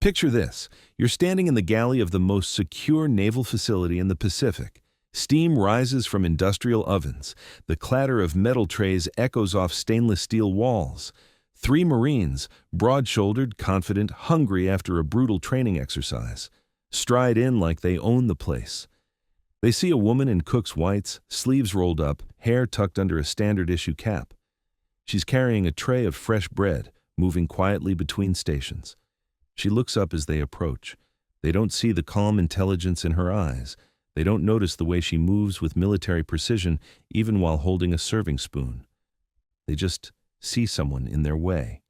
Picture this. You're standing in the galley of the most secure naval facility in the Pacific. Steam rises from industrial ovens. The clatter of metal trays echoes off stainless steel walls. Three Marines, broad-shouldered, confident, hungry after a brutal training exercise, stride in like they own the place. They see a woman in cook's whites, sleeves rolled up, hair tucked under a standard-issue cap. She's carrying a tray of fresh bread, moving quietly between stations. She looks up as they approach. They don't see the calm intelligence in her eyes. They don't notice the way she moves with military precision, even while holding a serving spoon. They just see someone in their way.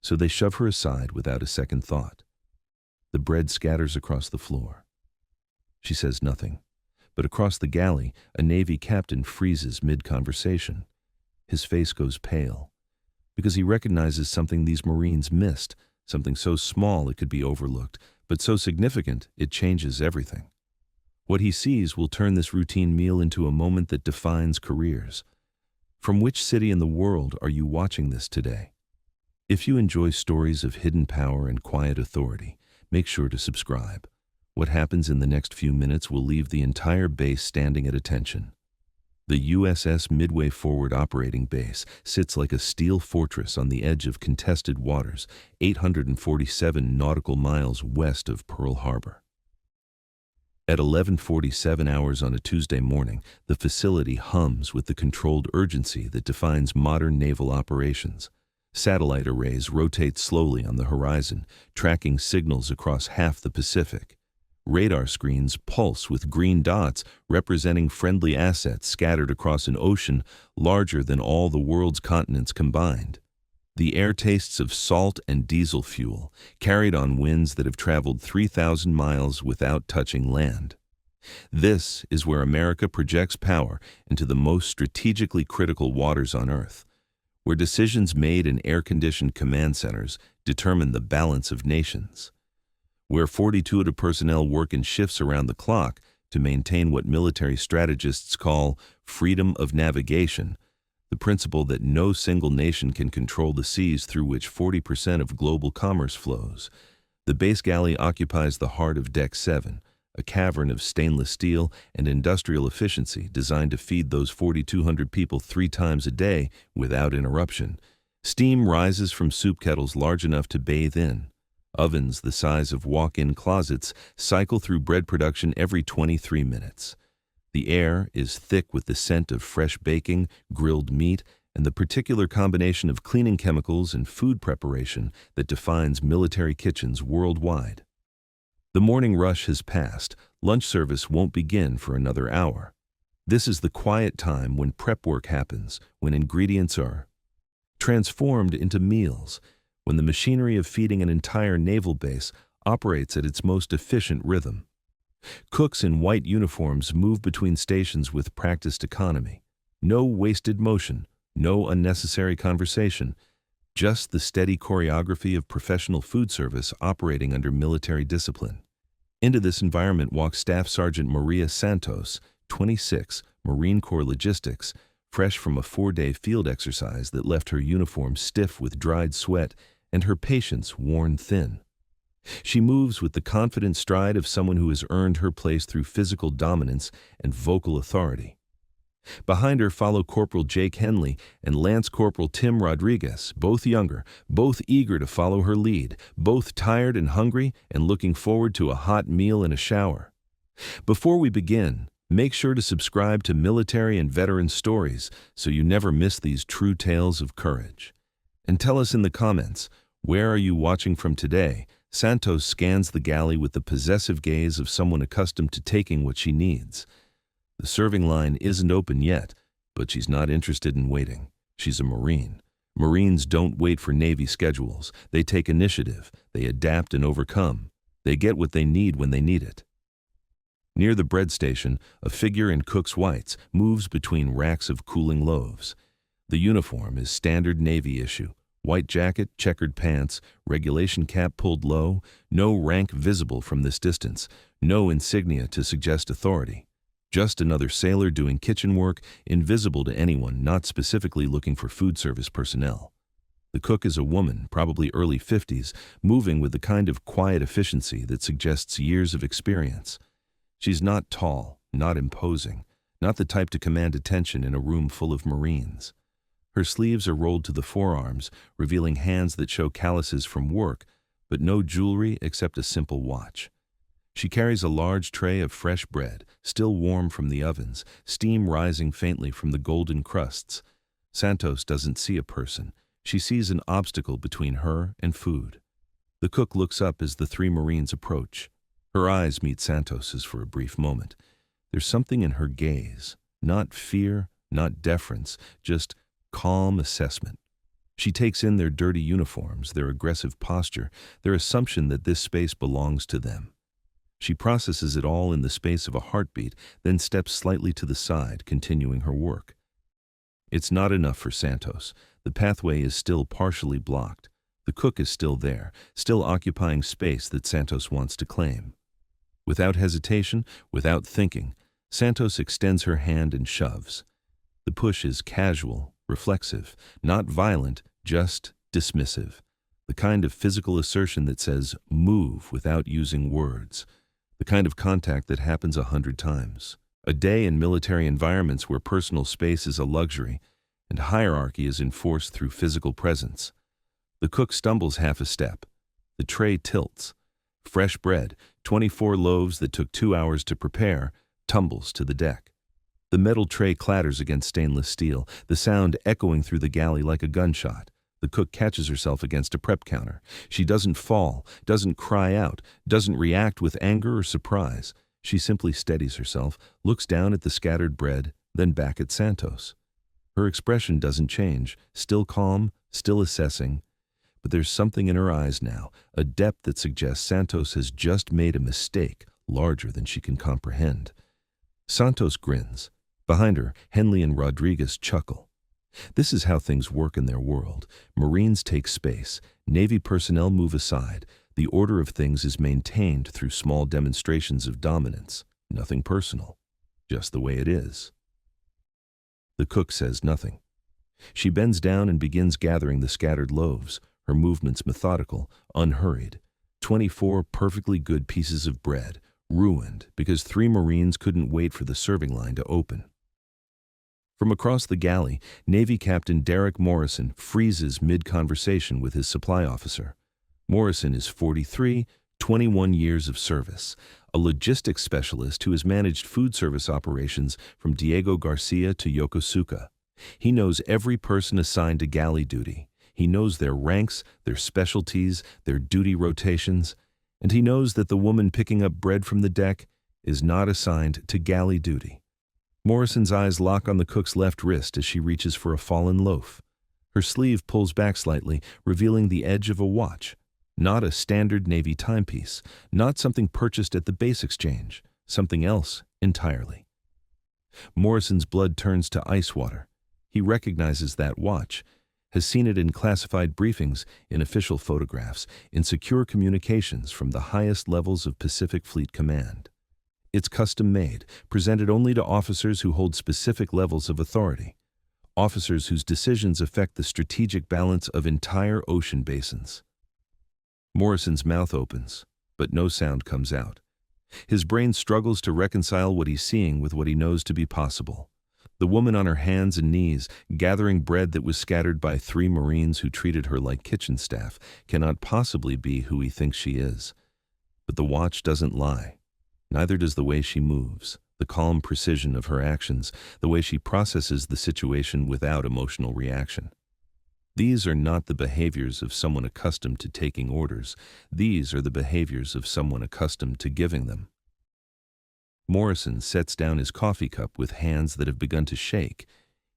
So they shove her aside without a second thought. The bread scatters across the floor. She says nothing, but across the galley, a Navy captain freezes mid-conversation. His face goes pale, because he recognizes something these Marines missed, something so small it could be overlooked, but so significant it changes everything. What he sees will turn this routine meal into a moment that defines careers. From which city in the world are you watching this today? If you enjoy stories of hidden power and quiet authority, make sure to subscribe. What happens in the next few minutes will leave the entire base standing at attention. The USS Midway Forward Operating Base sits like a steel fortress on the edge of contested waters, 847 nautical miles west of Pearl Harbor. At 11:47 hours on a Tuesday morning, the facility hums with the controlled urgency that defines modern naval operations. Satellite arrays rotate slowly on the horizon, tracking signals across half the Pacific. Radar screens pulse with green dots representing friendly assets scattered across an ocean larger than all the world's continents combined. The air tastes of salt and diesel fuel, carried on winds that have traveled 3,000 miles without touching land. This is where America projects power into the most strategically critical waters on Earth, where decisions made in air-conditioned command centers determine the balance of nations, where 42 personnel work in shifts around the clock to maintain what military strategists call freedom of navigation, the principle that no single nation can control the seas through which 40% of global commerce flows. The base galley occupies the heart of Deck 7, a cavern of stainless steel and industrial efficiency designed to feed those 4,200 people 3 times a day without interruption. Steam rises from soup kettles large enough to bathe in. Ovens the size of walk-in closets cycle through bread production every 23 minutes. The air is thick with the scent of fresh baking, grilled meat, and the particular combination of cleaning chemicals and food preparation that defines military kitchens worldwide. The morning rush has passed. Lunch service won't begin for another hour. This is the quiet time when prep work happens, when ingredients are transformed into meals, when the machinery of feeding an entire naval base operates at its most efficient rhythm. Cooks in white uniforms move between stations with practiced economy. No wasted motion, no unnecessary conversation, just the steady choreography of professional food service operating under military discipline. Into this environment walks Staff Sergeant Maria Santos, 26, Marine Corps Logistics, fresh from a 4-day field exercise that left her uniform stiff with dried sweat and her patience worn thin. She moves with the confident stride of someone who has earned her place through physical dominance and vocal authority. Behind her follow Corporal Jake Henley and Lance Corporal Tim Rodriguez, both younger, both eager to follow her lead, both tired and hungry and looking forward to a hot meal and a shower. Before we begin, make sure to subscribe to Military and Veteran Stories so you never miss these true tales of courage. And tell us in the comments, where are you watching from today? Santos scans the galley with the possessive gaze of someone accustomed to taking what she needs. The serving line isn't open yet, but she's not interested in waiting. She's a Marine. Marines don't wait for Navy schedules. They take initiative. They adapt and overcome. They get what they need when they need it. Near the bread station, a figure in cook's whites moves between racks of cooling loaves. The uniform is standard Navy issue. White jacket, checkered pants, regulation cap pulled low, no rank visible from this distance, no insignia to suggest authority. Just another sailor doing kitchen work, invisible to anyone not specifically looking for food service personnel. The cook is a woman, probably early 50s, moving with the kind of quiet efficiency that suggests years of experience. She's not tall, not imposing, not the type to command attention in a room full of Marines. Her sleeves are rolled to the forearms, revealing hands that show calluses from work, but no jewelry except a simple watch. She carries a large tray of fresh bread, still warm from the ovens, steam rising faintly from the golden crusts. Santos doesn't see a person. She sees an obstacle between her and food. The cook looks up as the three Marines approach. Her eyes meet Santos's for a brief moment. There's something in her gaze, not fear, not deference, just calm assessment. She takes in their dirty uniforms, their aggressive posture, their assumption that this space belongs to them. She processes it all in the space of a heartbeat, then steps slightly to the side, continuing her work. It's not enough for Santos. The pathway is still partially blocked. The cook is still there, still occupying space that Santos wants to claim. Without hesitation, without thinking, Santos extends her hand and shoves. The push is casual, reflexive, not violent, just dismissive. The kind of physical assertion that says, move without using words. The kind of contact that happens 100 times a day in military environments where personal space is a luxury and hierarchy is enforced through physical presence. The cook stumbles half a step. The tray tilts. Fresh bread, 24 loaves that took 2 hours to prepare, tumbles to the deck. The metal tray clatters against stainless steel, the sound echoing through the galley like a gunshot. The cook catches herself against a prep counter. She doesn't fall, doesn't cry out, doesn't react with anger or surprise. She simply steadies herself, looks down at the scattered bread, then back at Santos. Her expression doesn't change, still calm, still assessing. But there's something in her eyes now, a depth that suggests Santos has just made a mistake larger than she can comprehend. Santos grins. Behind her, Henley and Rodriguez chuckle. This is how things work in their world. Marines take space. Navy personnel move aside. The order of things is maintained through small demonstrations of dominance. Nothing personal. Just the way it is. The cook says nothing. She bends down and begins gathering the scattered loaves, her movements methodical, unhurried. 24 perfectly good pieces of bread, ruined because 3 Marines couldn't wait for the serving line to open. From across the galley, Navy Captain Derek Morrison freezes mid-conversation with his supply officer. Morrison is 43, 21 years of service, a logistics specialist who has managed food service operations from Diego Garcia to Yokosuka. He knows every person assigned to galley duty. He knows their ranks, their specialties, their duty rotations, and he knows that the woman picking up bread from the deck is not assigned to galley duty. Morrison's eyes lock on the cook's left wrist as she reaches for a fallen loaf. Her sleeve pulls back slightly, revealing the edge of a watch. Not a standard Navy timepiece, not something purchased at the base exchange, something else entirely. Morrison's blood turns to ice water. He recognizes that watch, has seen it in classified briefings, in official photographs, in secure communications from the highest levels of Pacific Fleet Command. It's custom-made, presented only to officers who hold specific levels of authority, officers whose decisions affect the strategic balance of entire ocean basins. Morrison's mouth opens, but no sound comes out. His brain struggles to reconcile what he's seeing with what he knows to be possible. The woman on her hands and knees, gathering bread that was scattered by 3 Marines who treated her like kitchen staff, cannot possibly be who he thinks she is. But the watch doesn't lie. Neither does the way she moves, the calm precision of her actions, the way she processes the situation without emotional reaction. These are not the behaviors of someone accustomed to taking orders. These are the behaviors of someone accustomed to giving them. Morrison sets down his coffee cup with hands that have begun to shake.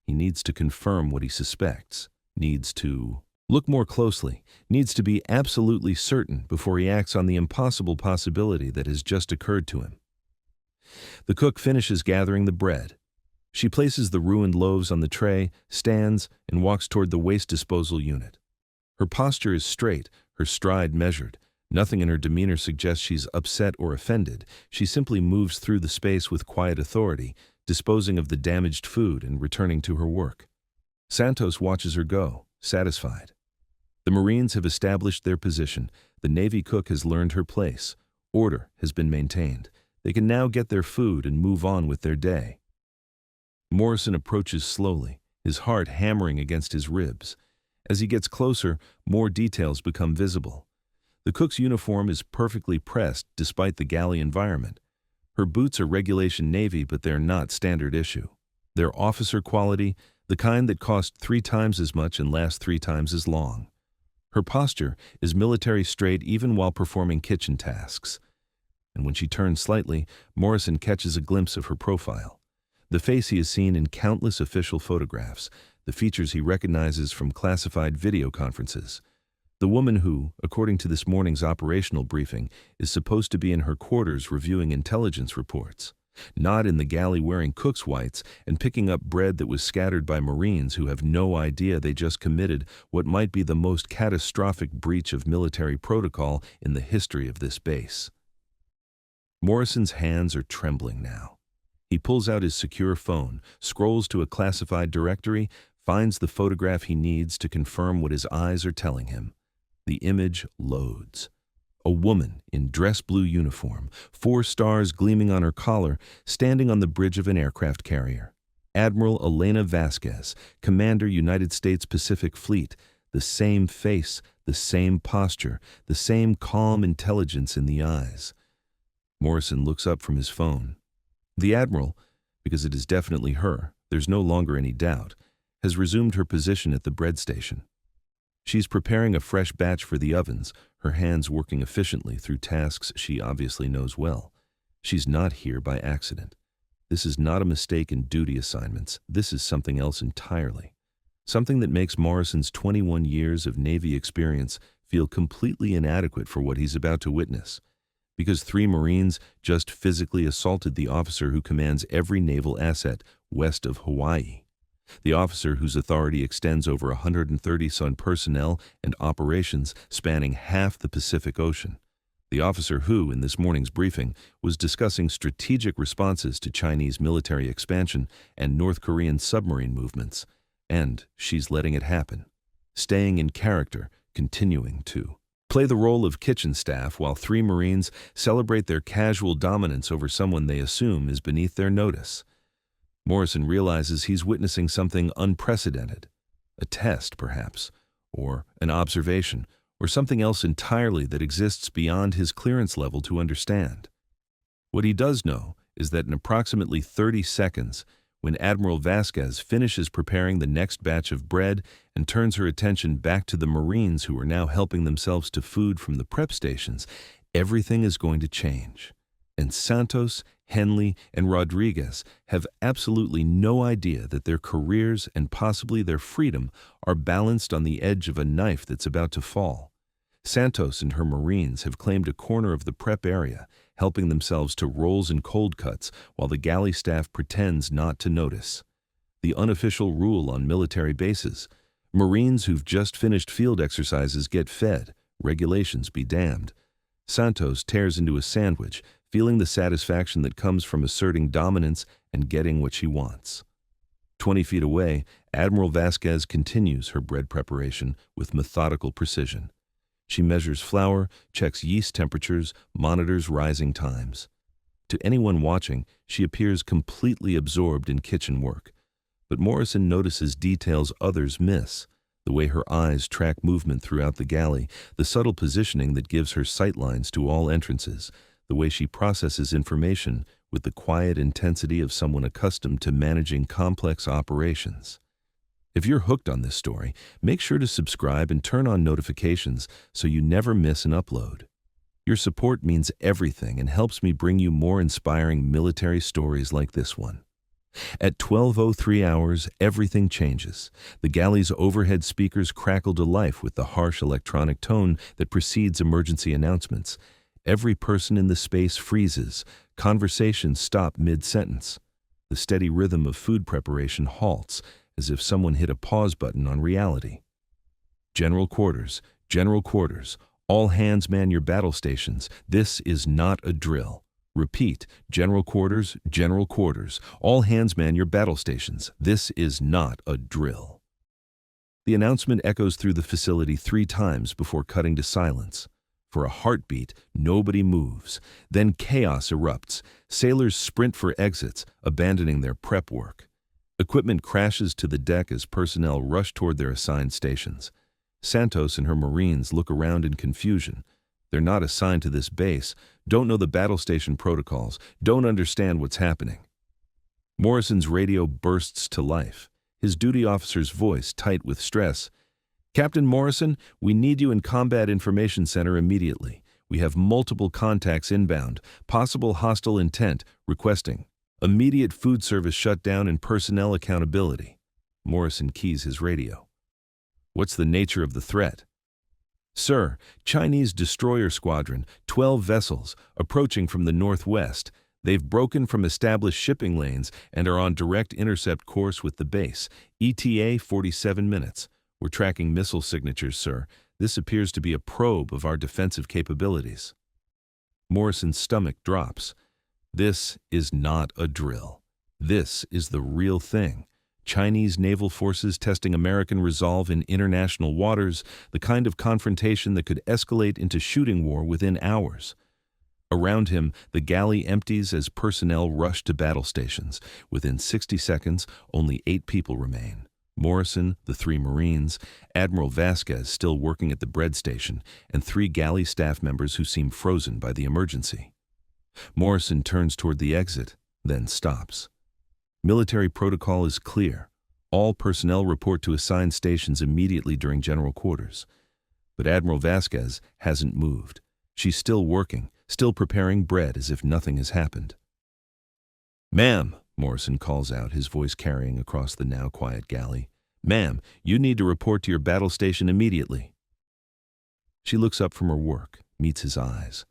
He needs to confirm what he suspects, needs to look more closely, needs to be absolutely certain before he acts on the impossible possibility that has just occurred to him. The cook finishes gathering the bread. She places the ruined loaves on the tray, stands, and walks toward the waste disposal unit. Her posture is straight, her stride measured. Nothing in her demeanor suggests she's upset or offended. She simply moves through the space with quiet authority, disposing of the damaged food and returning to her work. Santos watches her go, satisfied. The Marines have established their position. The Navy cook has learned her place. Order has been maintained. They can now get their food and move on with their day. Morrison approaches slowly, his heart hammering against his ribs. As he gets closer, more details become visible. The cook's uniform is perfectly pressed despite the galley environment. Her boots are regulation Navy, but they're not standard issue. They're officer quality, the kind that cost 3 times as much and last 3 times as long. Her posture is military straight even while performing kitchen tasks. And when she turns slightly, Morrison catches a glimpse of her profile. The face he has seen in countless official photographs, the features he recognizes from classified video conferences. The woman who, according to this morning's operational briefing, is supposed to be in her quarters reviewing intelligence reports, not in the galley wearing cook's whites and picking up bread that was scattered by Marines who have no idea they just committed what might be the most catastrophic breach of military protocol in the history of this base. Morrison's hands are trembling now. He pulls out his secure phone, scrolls to a classified directory, finds the photograph he needs to confirm what his eyes are telling him. The image loads. A woman in dress blue uniform, 4 stars gleaming on her collar, standing on the bridge of an aircraft carrier. Admiral Elena Vasquez, Commander United States Pacific Fleet, the same face, the same posture, the same calm intelligence in the eyes. Morrison looks up from his phone. The Admiral, because it is definitely her, there's no longer any doubt, has resumed her position at the bread station. She's preparing a fresh batch for the ovens, her hands working efficiently through tasks she obviously knows well. She's not here by accident. This is not a mistake in duty assignments. This is something else entirely. Something that makes Morrison's 21 years of Navy experience feel completely inadequate for what he's about to witness. Because 3 Marines just physically assaulted the officer who commands every naval asset west of Hawaii. The officer whose authority extends over 130 Sun personnel and operations spanning half the Pacific Ocean. The officer who, in this morning's briefing, was discussing strategic responses to Chinese military expansion and North Korean submarine movements. And she's letting it happen. Staying in character, continuing to play the role of kitchen staff while 3 Marines celebrate their casual dominance over someone they assume is beneath their notice. Morrison realizes he's witnessing something unprecedented. A test, perhaps, or an observation, or something else entirely that exists beyond his clearance level to understand. What he does know is that in approximately 30 seconds, when Admiral Vasquez finishes preparing the next batch of bread and turns her attention back to the Marines who are now helping themselves to food from the prep stations, everything is going to change. And Santos, Henley, and Rodriguez have absolutely no idea that their careers and possibly their freedom are balanced on the edge of a knife that's about to fall. Santos and her Marines have claimed a corner of the prep area, helping themselves to rolls and cold cuts while the galley staff pretends not to notice. The unofficial rule on military bases: Marines who've just finished field exercises get fed, regulations be damned. Santos tears into a sandwich, feeling the satisfaction that comes from asserting dominance and getting what she wants. 20 feet away, Admiral Vasquez continues her bread preparation with methodical precision. She measures flour, checks yeast temperatures, monitors rising times. To anyone watching, she appears completely absorbed in kitchen work. But Morrison notices details others miss: the way her eyes track movement throughout the galley, the subtle positioning that gives her sightlines to all entrances, the way she processes information with the quiet intensity of someone accustomed to managing complex operations. If you're hooked on this story, make sure to subscribe and turn on notifications so you never miss an upload. Your support means everything and helps me bring you more inspiring military stories like this one. At 12:03 hours, everything changes. The galley's overhead speakers crackle to life with the harsh electronic tone that precedes emergency announcements. Every person in the space freezes. Conversations stop mid-sentence. The steady rhythm of food preparation halts, as if someone hit a pause button on reality. General quarters, all hands man your battle stations. This is not a drill. Repeat, general quarters, all hands man your battle stations. This is not a drill. The announcement echoes through the facility 3 times before cutting to silence. For a heartbeat, nobody moves. Then chaos erupts. Sailors sprint for exits, abandoning their prep work. Equipment crashes to the deck as personnel rush toward their assigned stations. Santos and her Marines look around in confusion. They're not assigned to this base, don't know the battle station protocols, don't understand what's happening. Morrison's radio bursts to life, his duty officer's voice tight with stress. "Captain Morrison, we need you in Combat Information Center immediately. We have multiple contacts inbound, possible hostile intent, requesting immediate food service shutdown and personnel accountability." Morrison keys his radio. "What's the nature of the threat?" "Sir, Chinese destroyer squadron, 12 vessels, approaching from the northwest. They've broken from established shipping lanes and are on direct intercept course with the base. ETA 47 minutes. We're tracking missile signatures, sir. This appears to be a probe of our defensive capabilities." Morrison's stomach drops. This is not a drill. This is the real thing. Chinese naval forces testing American resolve in international waters, the kind of confrontation that could escalate into shooting war within hours. Around him, the galley empties as personnel rush to battle stations. Within 60 seconds, only 8 people remain. Morrison, the 3 Marines, Admiral Vasquez still working at the bread station, and 3 galley staff members who seem frozen by the emergency. Morrison turns toward the exit, then stops. Military protocol is clear. All personnel report to assigned stations immediately during general quarters. But Admiral Vasquez hasn't moved. She's still working, still preparing bread as if nothing has happened. "Ma'am," Morrison calls out, his voice carrying across the now quiet galley. "Ma'am, you need to report to your battle station immediately." She looks up from her work, meets his eyes.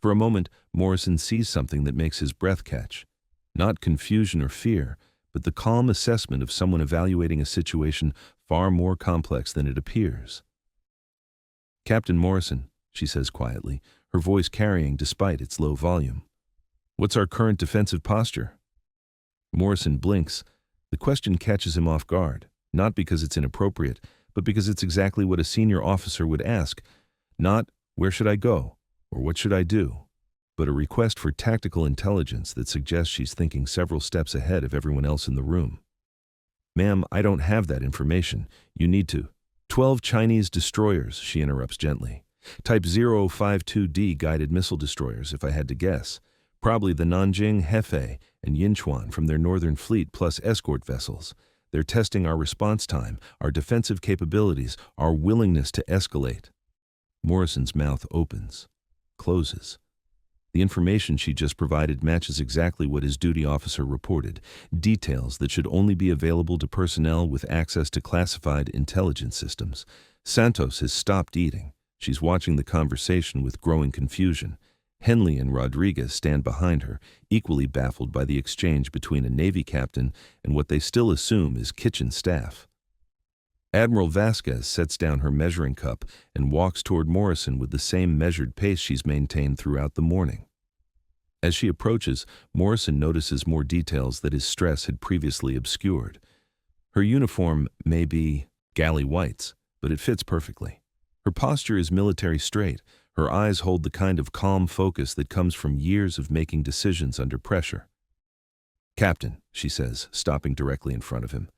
For a moment, Morrison sees something that makes his breath catch. Not confusion or fear, but the calm assessment of someone evaluating a situation far more complex than it appears. "Captain Morrison," she says quietly, her voice carrying despite its low volume. "What's our current defensive posture?" Morrison blinks. The question catches him off guard, not because it's inappropriate, but because it's exactly what a senior officer would ask. Not, "Where should I go?" or "What should I do?" but a request for tactical intelligence that suggests she's thinking several steps ahead of everyone else in the room. "Ma'am, I don't have that information. You need to." 12 Chinese destroyers, she interrupts gently. Type 052D guided missile destroyers, if I had to guess. Probably the Nanjing, Hefei, and Yinchuan from their northern fleet plus escort vessels. They're testing our response time, our defensive capabilities, our willingness to escalate. Morrison's mouth opens, closes. The information she just provided matches exactly what his duty officer reported, details that should only be available to personnel with access to classified intelligence systems. Santos has stopped eating. She's watching the conversation with growing confusion. Henley and Rodriguez stand behind her, equally baffled by the exchange between a Navy captain and what they still assume is kitchen staff. Admiral Vasquez sets down her measuring cup and walks toward Morrison with the same measured pace she's maintained throughout the morning. As she approaches, Morrison notices more details that his stress had previously obscured. Her uniform may be galley whites, but it fits perfectly. Her posture is military straight. Her eyes hold the kind of calm focus that comes from years of making decisions under pressure. "Captain," she says, stopping directly in front of him,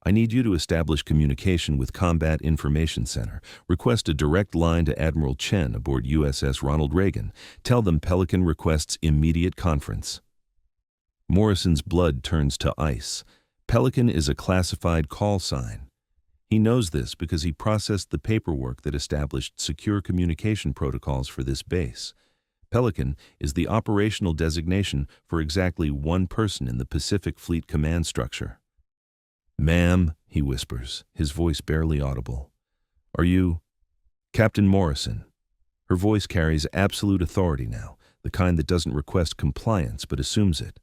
"I need you to establish communication with Combat Information Center. Request a direct line to Admiral Chen aboard USS Ronald Reagan. Tell them Pelican requests immediate conference." Morrison's blood turns to ice. Pelican is a classified call sign. He knows this because he processed the paperwork that established secure communication protocols for this base. Pelican is the operational designation for exactly one person in the Pacific Fleet command structure. "Ma'am," he whispers, his voice barely audible. "Are you Captain Morrison?" Her voice carries absolute authority now, the kind that doesn't request compliance but assumes it.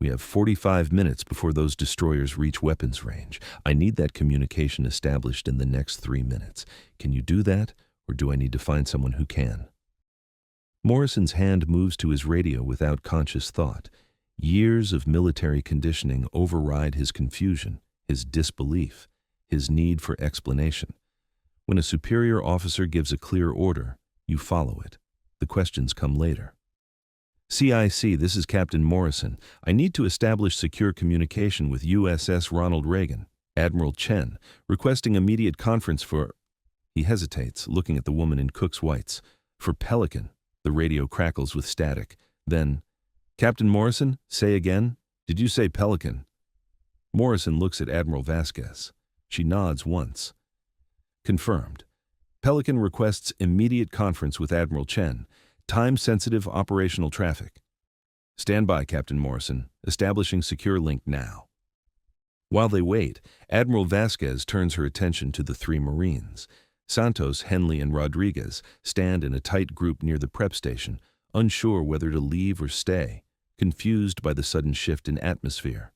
"We have 45 minutes before those destroyers reach weapons range. I need that communication established in the next 3 minutes. Can you do that, or do I need to find someone who can?" Morrison's hand moves to his radio without conscious thought. Years of military conditioning override his confusion, his disbelief. his need for explanation. When a superior officer gives a clear order, you follow it. The questions come later. CIC, this is Captain Morrison. I need to establish secure communication with USS Ronald Reagan. Admiral Chen, requesting immediate conference for... He hesitates, looking at the woman in Cook's whites. For Pelican. The radio crackles with static. Then, Captain Morrison, say again? Did you say Pelican? Morrison looks at Admiral Vasquez. She nods once. Confirmed. Pelican requests immediate conference with Admiral Chen. Time-sensitive operational traffic. Stand by, Captain Morrison. Establishing secure link now. While they wait, Admiral Vasquez turns her attention to the three Marines. Santos, Henley, and Rodriguez stand in a tight group near the prep station, unsure whether to leave or stay, confused by the sudden shift in atmosphere.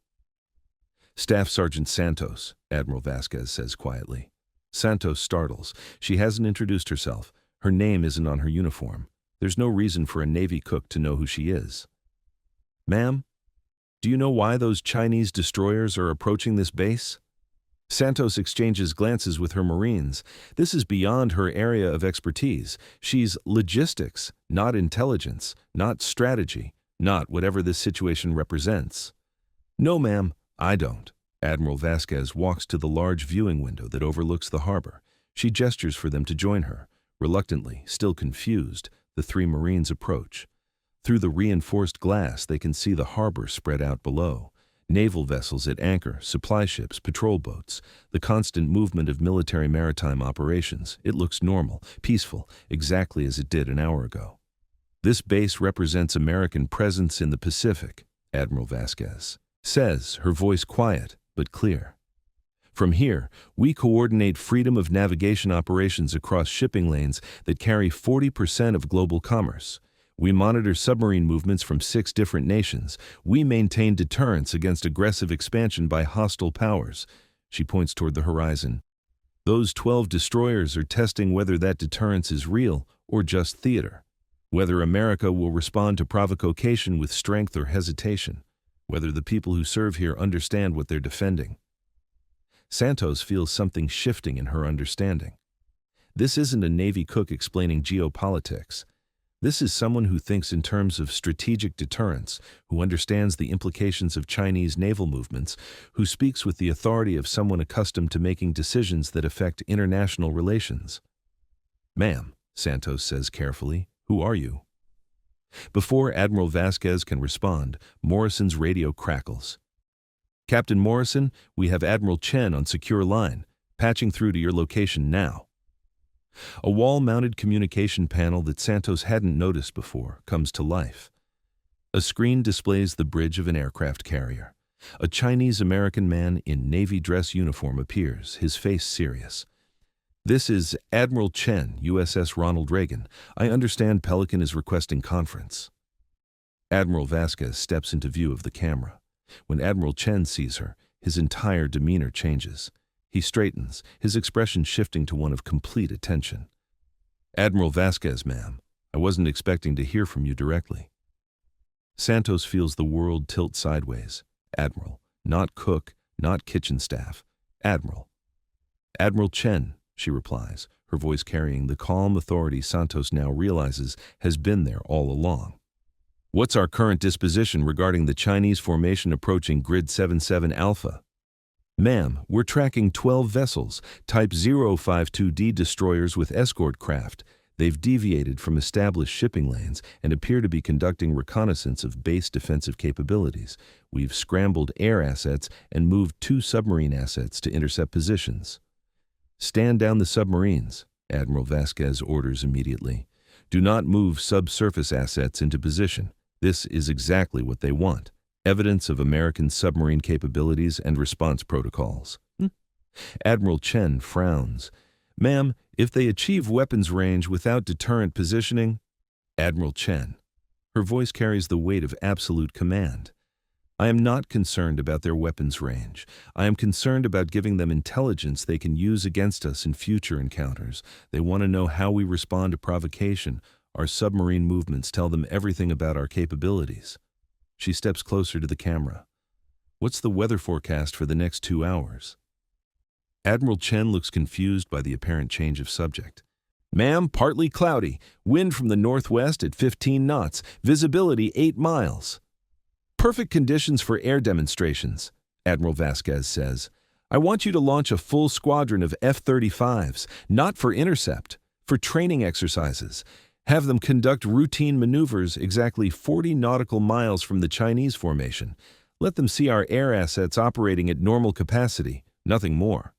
Staff Sergeant Santos, Admiral Vasquez says quietly. Santos startles. She hasn't introduced herself. Her name isn't on her uniform. There's no reason for a Navy cook to know who she is. Ma'am, do you know why those Chinese destroyers are approaching this base? Santos exchanges glances with her Marines. This is beyond her area of expertise. She's logistics, not intelligence, not strategy, not whatever this situation represents. No, ma'am, I don't. Admiral Vasquez walks to the large viewing window that overlooks the harbor. She gestures for them to join her. Reluctantly, still confused, the three Marines approach. Through the reinforced glass, they can see the harbor spread out below. Naval vessels at anchor, supply ships, patrol boats, the constant movement of military maritime operations. It looks normal, peaceful, exactly as it did an hour ago. This base represents American presence in the Pacific, Admiral Vasquez says, her voice quiet but clear. From here, we coordinate freedom of navigation operations across shipping lanes that carry 40% of global commerce. We monitor submarine movements from 6 different nations. We maintain deterrence against aggressive expansion by hostile powers. She points toward the horizon. Those 12 destroyers are testing whether that deterrence is real or just theater. Whether America will respond to provocation with strength or hesitation. Whether the people who serve here understand what they're defending. Santos feels something shifting in her understanding. This isn't a Navy cook explaining geopolitics. This is someone who thinks in terms of strategic deterrence, who understands the implications of Chinese naval movements, who speaks with the authority of someone accustomed to making decisions that affect international relations. Ma'am, Santos says carefully, who are you? Before Admiral Vasquez can respond, Morrison's radio crackles. Captain Morrison, we have Admiral Chen on secure line, patching through to your location now. A wall-mounted communication panel that Santos hadn't noticed before comes to life. A screen displays the bridge of an aircraft carrier. A Chinese-American man in Navy dress uniform appears, his face serious. This is Admiral Chen, USS Ronald Reagan. I understand Pelican is requesting conference. Admiral Vasquez steps into view of the camera. When Admiral Chen sees her, his entire demeanor changes. He straightens, his expression shifting to one of complete attention. Admiral Vasquez, ma'am, I wasn't expecting to hear from you directly. Santos feels the world tilt sideways. Admiral, not cook, not kitchen staff. Admiral. Admiral Chen, she replies, her voice carrying the calm authority Santos now realizes has been there all along. What's our current disposition regarding the Chinese formation approaching Grid 77 Alpha? Ma'am, we're tracking 12 vessels, Type 052D destroyers with escort craft. They've deviated from established shipping lanes and appear to be conducting reconnaissance of base defensive capabilities. We've scrambled air assets and moved 2 submarine assets to intercept positions. Stand down the submarines, Admiral Vasquez orders immediately. Do not move subsurface assets into position. This is exactly what they want. Evidence of American submarine capabilities and response protocols. Admiral Chen frowns. Ma'am, if they achieve weapons range without deterrent positioning... Admiral Chen. Her voice carries the weight of absolute command. I am not concerned about their weapons range. I am concerned about giving them intelligence they can use against us in future encounters. They want to know how we respond to provocation. Our submarine movements tell them everything about our capabilities. She steps closer to the camera. What's the weather forecast for the next 2 hours? Admiral Chen looks confused by the apparent change of subject. Ma'am, partly cloudy. Wind from the northwest at 15 knots. Visibility 8 miles. Perfect conditions for air demonstrations, Admiral Vasquez says. I want you to launch a full squadron of F-35s, not for intercept, for training exercises. Have them conduct routine maneuvers exactly 40 nautical miles from the Chinese formation. Let them see our air assets operating at normal capacity, nothing more.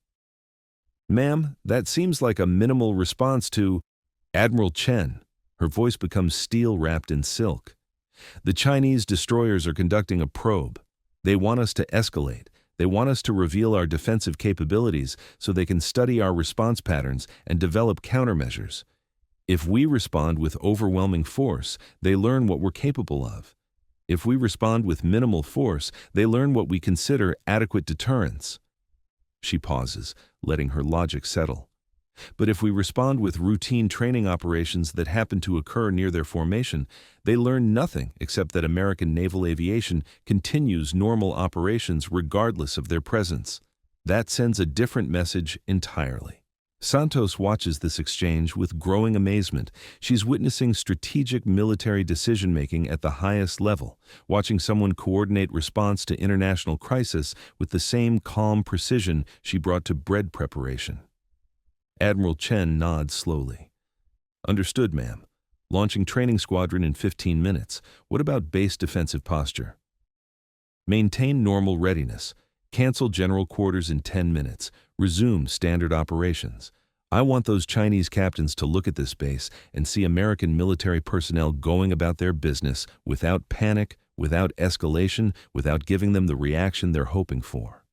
Ma'am, that seems like a minimal response to Admiral Chen. Her voice becomes steel wrapped in silk. The Chinese destroyers are conducting a probe. They want us to escalate. They want us to reveal our defensive capabilities so they can study our response patterns and develop countermeasures. If we respond with overwhelming force, they learn what we're capable of. If we respond with minimal force, they learn what we consider adequate deterrence. She pauses, letting her logic settle. But if we respond with routine training operations that happen to occur near their formation, they learn nothing except that American naval aviation continues normal operations regardless of their presence. That sends a different message entirely. Santos watches this exchange with growing amazement. She's witnessing strategic military decision-making at the highest level, watching someone coordinate response to international crisis with the same calm precision she brought to bread preparation. Admiral Chen nods slowly. Understood, ma'am. Launching training squadron in 15 minutes. What about base defensive posture? Maintain normal readiness. Cancel general quarters in 10 minutes. Resume standard operations. I want those Chinese captains to look at this base and see American military personnel going about their business without panic, without escalation, without giving them the reaction they're hoping for.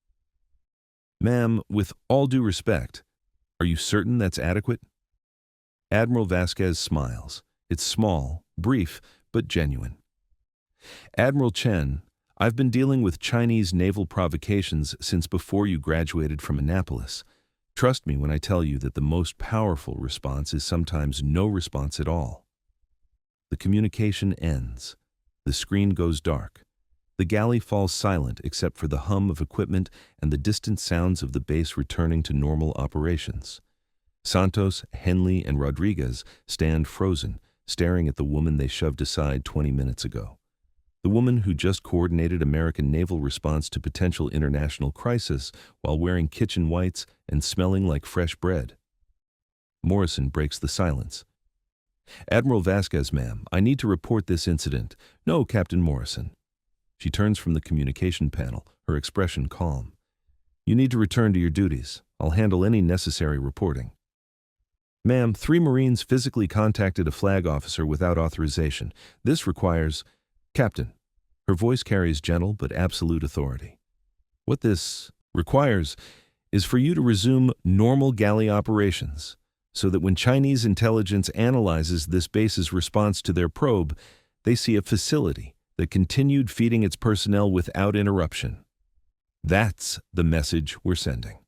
Ma'am, with all due respect, are you certain that's adequate? Admiral Vasquez smiles. It's small, brief, but genuine. Admiral Chen, I've been dealing with Chinese naval provocations since before you graduated from Annapolis. Trust me when I tell you that the most powerful response is sometimes no response at all. The communication ends. The screen goes dark. The galley falls silent except for the hum of equipment and the distant sounds of the base returning to normal operations. Santos, Henley, and Rodriguez stand frozen, staring at the woman they shoved aside 20 minutes ago. The woman who just coordinated American naval response to potential international crisis while wearing kitchen whites and smelling like fresh bread. Morrison breaks the silence. Admiral Vasquez, ma'am, I need to report this incident. No, Captain Morrison. She turns from the communication panel, her expression calm. You need to return to your duties. I'll handle any necessary reporting. Ma'am, 3 Marines physically contacted a flag officer without authorization. This requires... Captain. Her voice carries gentle but absolute authority. What this requires is for you to resume normal galley operations, so that when Chinese intelligence analyzes this base's response to their probe, they see a facility that continued feeding its personnel without interruption. That's the message we're sending.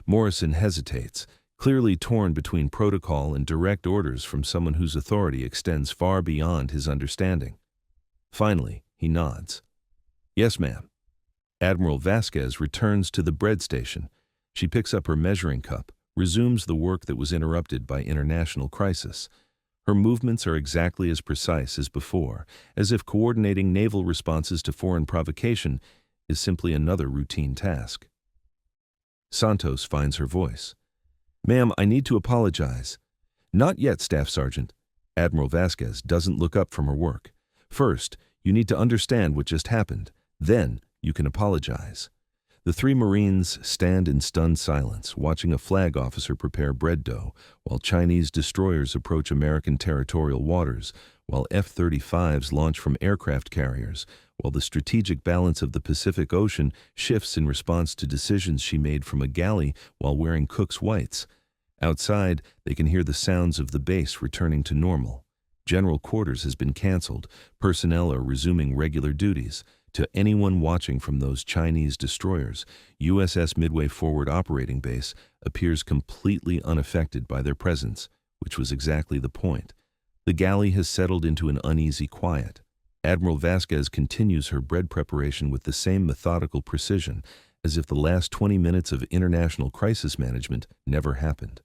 Morrison hesitates, clearly torn between protocol and direct orders from someone whose authority extends far beyond his understanding. Finally, he nods. Yes, ma'am. Admiral Vasquez returns to the bread station. She picks up her measuring cup, resumes the work that was interrupted by international crisis. Her movements are exactly as precise as before, as if coordinating naval responses to foreign provocation is simply another routine task. Santos finds her voice. Ma'am, I need to apologize. Not yet, Staff Sergeant. Admiral Vasquez doesn't look up from her work. First, you need to understand what just happened. Then, you can apologize. The 3 Marines stand in stunned silence, watching a flag officer prepare bread dough, while Chinese destroyers approach American territorial waters, while F-35s launch from aircraft carriers, while the strategic balance of the Pacific Ocean shifts in response to decisions she made from a galley while wearing Cook's whites. Outside, they can hear the sounds of the base returning to normal. General quarters has been canceled. Personnel are resuming regular duties. To anyone watching from those Chinese destroyers, USS Midway Forward Operating Base appears completely unaffected by their presence, which was exactly the point. The galley has settled into an uneasy quiet. Admiral Vasquez continues her bread preparation with the same methodical precision, as if the last 20 minutes of international crisis management never happened.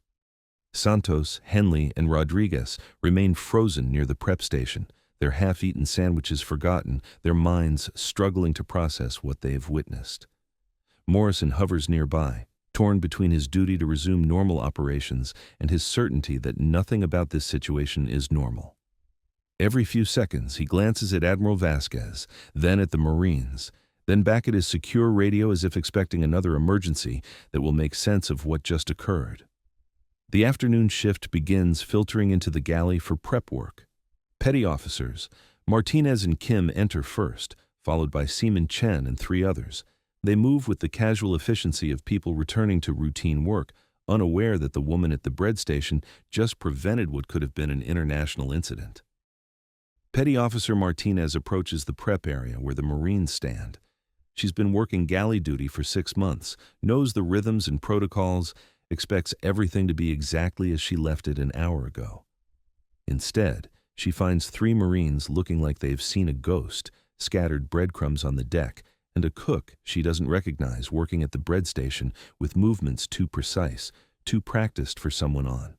Santos, Henley, and Rodriguez remain frozen near the prep station, their half-eaten sandwiches forgotten, their minds struggling to process what they have witnessed. Morrison hovers nearby, torn between his duty to resume normal operations and his certainty that nothing about this situation is normal. Every few seconds, he glances at Admiral Vasquez, then at the Marines, then back at his secure radio as if expecting another emergency that will make sense of what just occurred. The afternoon shift begins filtering into the galley for prep work. Petty officers, Martinez and Kim enter first, followed by Seaman Chen and 3 others. They move with the casual efficiency of people returning to routine work, unaware that the woman at the bread station just prevented what could have been an international incident. Petty Officer Martinez approaches the prep area where the Marines stand. She's been working galley duty for 6 months, knows the rhythms and protocols, expects everything to be exactly as she left it an hour ago. Instead, she finds 3 Marines looking like they've seen a ghost, scattered breadcrumbs on the deck, and a cook she doesn't recognize working at the bread station with movements too precise, too practiced for someone on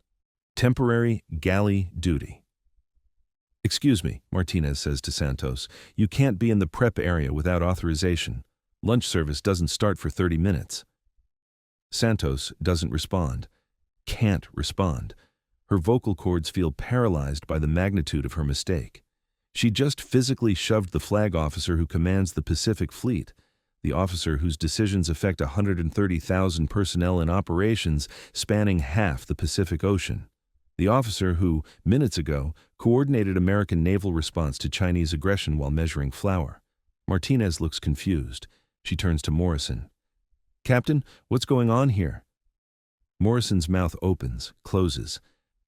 temporary galley duty. "Excuse me," Martinez says to Santos, "you can't be in the prep area without authorization. Lunch service doesn't start for 30 minutes. Santos doesn't respond. Can't respond. Her vocal cords feel paralyzed by the magnitude of her mistake. She just physically shoved the flag officer who commands the Pacific Fleet, the officer whose decisions affect 130,000 personnel in operations spanning half the Pacific Ocean. The officer who, minutes ago, coordinated American naval response to Chinese aggression while measuring flour. Martinez looks confused. She turns to Morrison. "Captain, what's going on here?" Morrison's mouth opens, closes.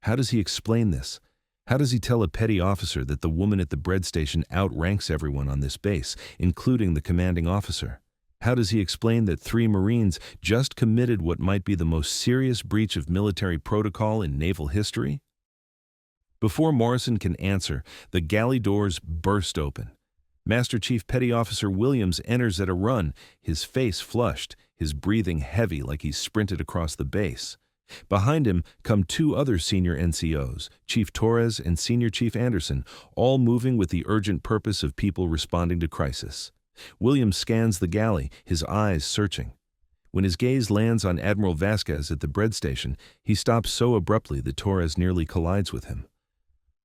How does he explain this? How does he tell a petty officer that the woman at the bread station outranks everyone on this base, including the commanding officer? How does he explain that 3 Marines just committed what might be the most serious breach of military protocol in naval history? Before Morrison can answer, the galley doors burst open. Master Chief Petty Officer Williams enters at a run, his face flushed, his breathing heavy like he's sprinted across the base. Behind him come 2 other senior NCOs, Chief Torres and Senior Chief Anderson, all moving with the urgent purpose of people responding to crisis. Williams scans the galley, his eyes searching. When his gaze lands on Admiral Vasquez at the bread station, he stops so abruptly that Torres nearly collides with him.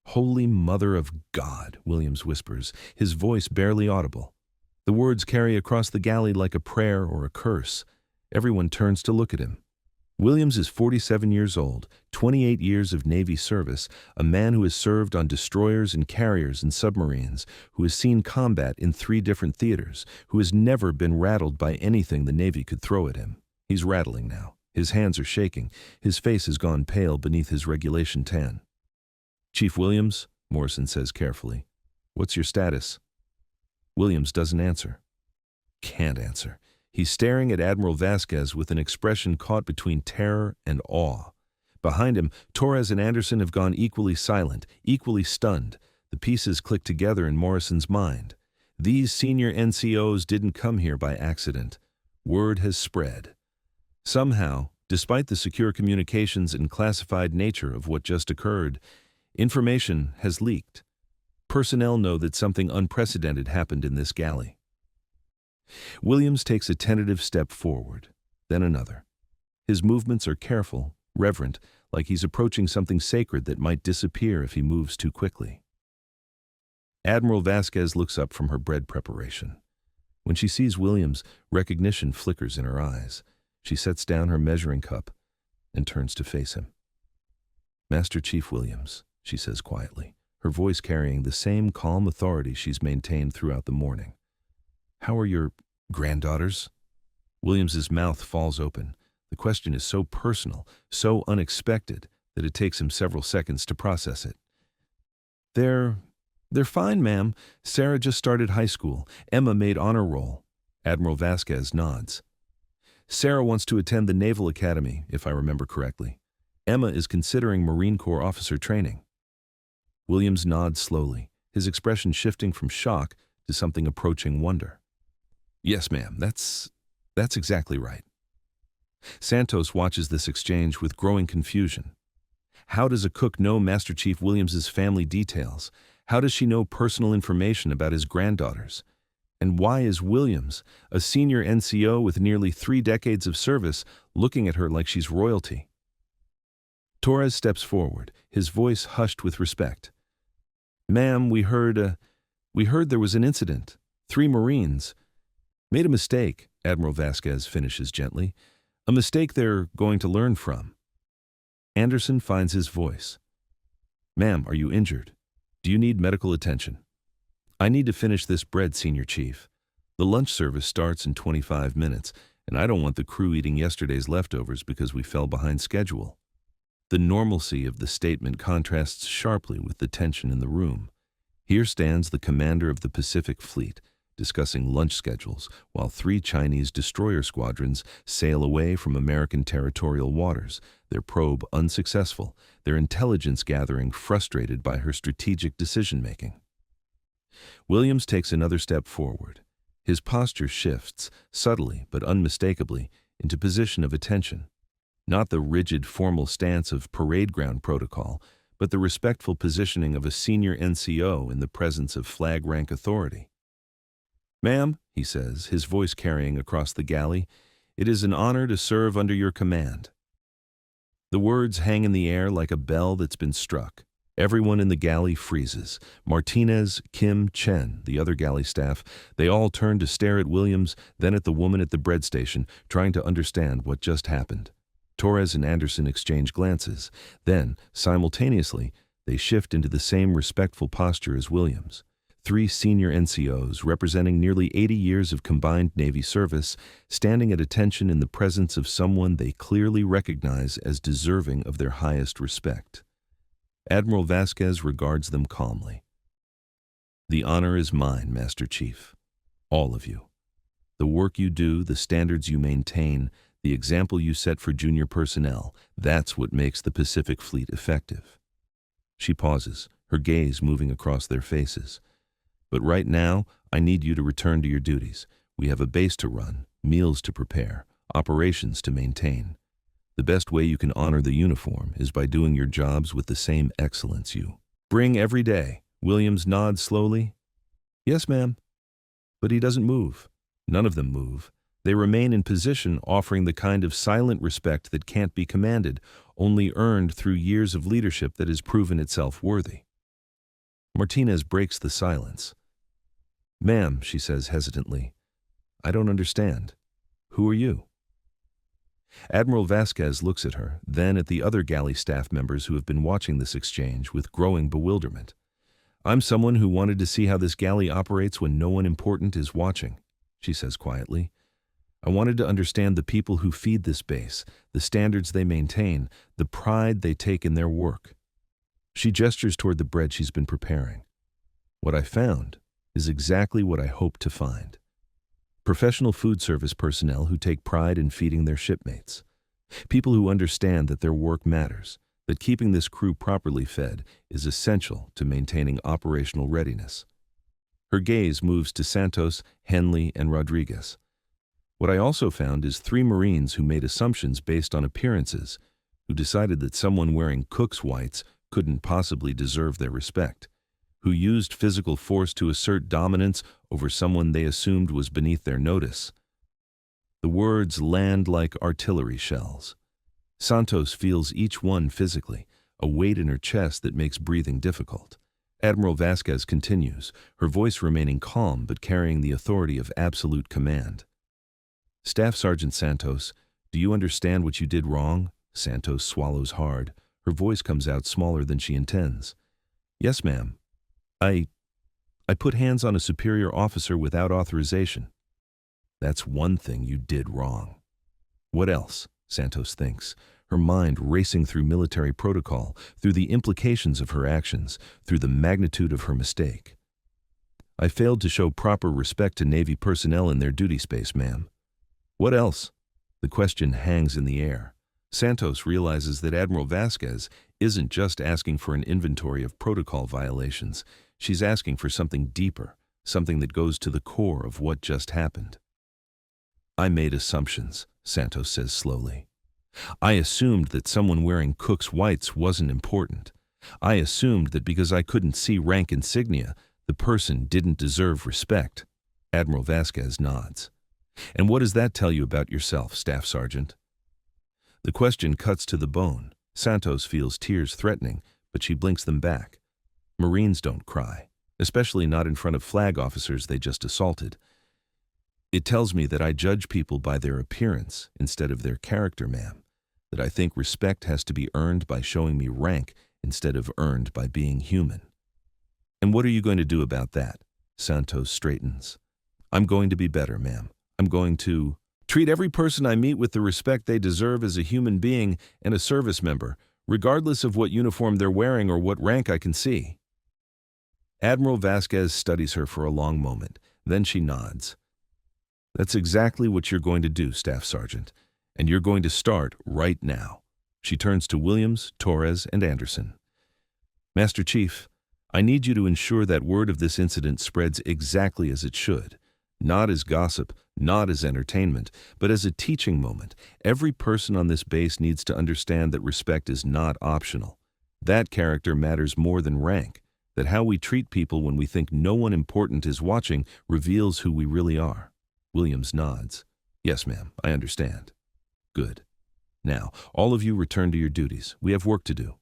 "Holy Mother of God," Williams whispers, his voice barely audible. The words carry across the galley like a prayer or a curse. Everyone turns to look at him. Williams is 47 years old, 28 years of Navy service, a man who has served on destroyers and carriers and submarines, who has seen combat in 3 different theaters, who has never been rattled by anything the Navy could throw at him. He's rattling now. His hands are shaking. His face has gone pale beneath his regulation tan. "Chief Williams," Morrison says carefully, "what's your status?" Williams doesn't answer. Can't answer. He's staring at Admiral Vasquez with an expression caught between terror and awe. Behind him, Torres and Anderson have gone equally silent, equally stunned. The pieces click together in Morrison's mind. These senior NCOs didn't come here by accident. Word has spread. Somehow, despite the secure communications and classified nature of what just occurred, information has leaked. Personnel know that something unprecedented happened in this galley. Williams takes a tentative step forward, then another. His movements are careful, reverent, like he's approaching something sacred that might disappear if he moves too quickly. Admiral Vasquez looks up from her bread preparation. When she sees Williams, recognition flickers in her eyes. She sets down her measuring cup and turns to face him. "Master Chief Williams," she says quietly, her voice carrying the same calm authority she's maintained throughout the morning. "How are your granddaughters?" Williams's mouth falls open. The question is so personal, so unexpected, that it takes him several seconds to process it. They're fine, ma'am. Sarah just started high school. Emma made honor roll." Admiral Vasquez nods. "Sarah wants to attend the Naval Academy, if I remember correctly. Emma is considering Marine Corps officer training." Williams nods slowly, his expression shifting from shock to something approaching wonder. "Yes, ma'am, that's That's exactly right. Santos watches this exchange with growing confusion. How does a cook know Master Chief Williams's family details? How does she know personal information about his granddaughters? And why is Williams, a senior NCO with nearly 3 decades of service, looking at her like she's royalty? Torres steps forward, his voice hushed with respect. Ma'am, we heard there was an incident. 3 Marines made a mistake, Admiral Vasquez finishes gently. A mistake they're going to learn from. Anderson finds his voice. Ma'am, are you injured? Do you need medical attention? I need to finish this bread, Senior Chief. The lunch service starts in 25 minutes, and I don't want the crew eating yesterday's leftovers because we fell behind schedule. The normalcy of the statement contrasts sharply with the tension in the room. Here stands the commander of the Pacific Fleet, discussing lunch schedules, while 3 Chinese destroyer squadrons sail away from American territorial waters, their probe unsuccessful, their intelligence gathering frustrated by her strategic decision-making. Williams takes another step forward. His posture shifts, subtly but unmistakably, into position of attention. Not the rigid formal stance of parade ground protocol, but the respectful positioning of a senior NCO in the presence of flag rank authority. Ma'am, he says, his voice carrying across the galley, it is an honor to serve under your command. The words hang in the air like a bell that's been struck. Everyone in the galley freezes. Martinez, Kim, Chen, the other galley staff, they all turn to stare at Williams, then at the woman at the bread station, trying to understand what just happened. Torres and Anderson exchange glances. Then, simultaneously, they shift into the same respectful posture as Williams. 3 senior NCOs, representing nearly 80 years of combined Navy service, standing at attention in the presence of someone they clearly recognize as deserving of their highest respect. Admiral Vasquez regards them calmly. The honor is mine, Master Chief. All of you. The work you do, the standards you maintain, the example you set for junior personnel, that's what makes the Pacific Fleet effective. She pauses, her gaze moving across their faces. But right now, I need you to return to your duties. We have a base to run, meals to prepare, operations to maintain. The best way you can honor the uniform is by doing your jobs with the same excellence you bring every day. Williams nods slowly. Yes, ma'am. But he doesn't move. None of them move. They remain in position, offering the kind of silent respect that can't be commanded, only earned through years of leadership that has proven itself worthy. Martinez breaks the silence. Ma'am, she says hesitantly, I don't understand. Who are you? Admiral Vasquez looks at her, then at the other galley staff members who have been watching this exchange with growing bewilderment. I'm someone who wanted to see how this galley operates when no one important is watching, she says quietly. I wanted to understand the people who feed this base, the standards they maintain, the pride they take in their work. She gestures toward the bread she's been preparing. What I found is exactly what I hoped to find. Professional food service personnel who take pride in feeding their shipmates. People who understand that their work matters, that keeping this crew properly fed is essential to maintaining operational readiness. Her gaze moves to Santos, Henley, and Rodriguez. What I also found is 3 Marines who made assumptions based on appearances, who decided that someone wearing cook's whites couldn't possibly deserve their respect, who used physical force to assert dominance over someone they assumed was beneath their notice. The words land like artillery shells. Santos feels each one physically, a weight in her chest that makes breathing difficult. Admiral Vasquez continues, her voice remaining calm but carrying the authority of absolute command. Staff Sergeant Santos, do you understand what you did wrong? Santos swallows hard. Her voice comes out smaller than she intends. Yes, ma'am. I put hands on a superior officer without authorization. That's one thing you did wrong. What else? Santos thinks, her mind racing through military protocol, through the implications of her actions, through the magnitude of her mistake. I failed to show proper respect to Navy personnel in their duty space, ma'am. What else? The question hangs in the air. Santos realizes that Admiral Vasquez isn't just asking for an inventory of protocol violations. She's asking for something deeper, something that goes to the core of what just happened. I made assumptions, Santos says slowly. I assumed that someone wearing cook's whites wasn't important. I assumed that because I couldn't see rank insignia, the person didn't deserve respect. Admiral Vasquez nods. And what does that tell you about yourself, Staff Sergeant? The question cuts to the bone. Santos feels tears threatening, but she blinks them back. Marines don't cry, especially not in front of flag officers they just assaulted. It tells me that I judge people by their appearance instead of their character, ma'am. That I think respect has to be earned by showing me rank instead of earned by being human. And what are you going to do about that? Santos straightens. I'm going to be better, ma'am. I'm going to treat every person I meet with the respect they deserve as a human being and a service member, regardless of what uniform they're wearing or what rank I can see. Admiral Vasquez studies her for a long moment. Then she nods. That's exactly what you're going to do, Staff Sergeant, and you're going to start right now. She turns to Williams, Torres, and Anderson. Master Chief, I need you to ensure that word of this incident spreads exactly as it should. Not as gossip, not as entertainment, but as a teaching moment. Every person on this base needs to understand that respect is not optional. That character matters more than rank. That how we treat people when we think no one important is watching reveals who we really are. Williams nods. Yes, ma'am, I understand. Good. Now, all of you return to your duties. We have work to do.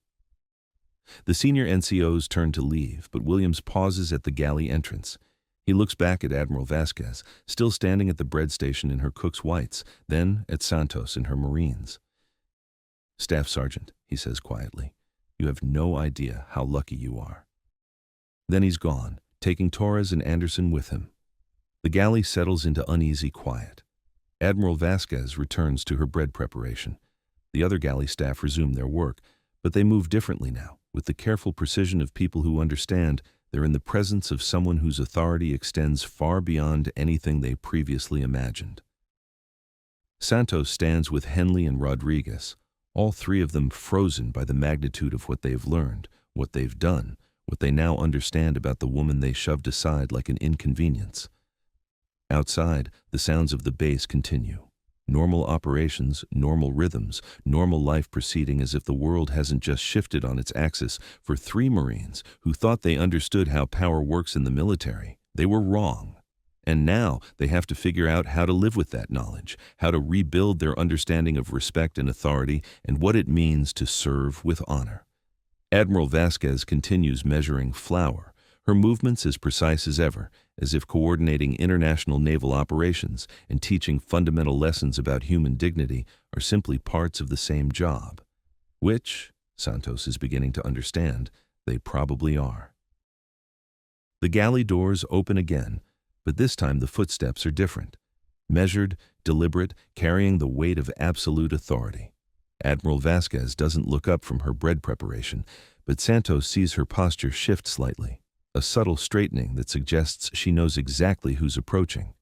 The senior NCOs turn to leave, but Williams pauses at the galley entrance. He looks back at Admiral Vasquez, still standing at the bread station in her cook's whites, then at Santos in her Marines. Staff Sergeant, he says quietly, you have no idea how lucky you are. Then he's gone, taking Torres and Anderson with him. The galley settles into uneasy quiet. Admiral Vasquez returns to her bread preparation. The other galley staff resume their work, but they move differently now, with the careful precision of people who understand they're in the presence of someone whose authority extends far beyond anything they previously imagined. Santos stands with Henley and Rodriguez, all three of them frozen by the magnitude of what they've learned, what they've done, what they now understand about the woman they shoved aside like an inconvenience. Outside, the sounds of the base continue. Normal operations, normal rhythms, normal life proceeding as if the world hasn't just shifted on its axis for three Marines who thought they understood how power works in the military. They were wrong. And now they have to figure out how to live with that knowledge, how to rebuild their understanding of respect and authority, and what it means to serve with honor. Admiral Vasquez continues measuring flour, her movements as precise as ever, as if coordinating international naval operations and teaching fundamental lessons about human dignity are simply parts of the same job, which, Santos is beginning to understand, they probably are. The galley doors open again, but this time the footsteps are different. Measured, deliberate, carrying the weight of absolute authority. Admiral Vasquez doesn't look up from her bread preparation, but Santos sees her posture shift slightly. A subtle straightening that suggests she knows exactly who's approaching.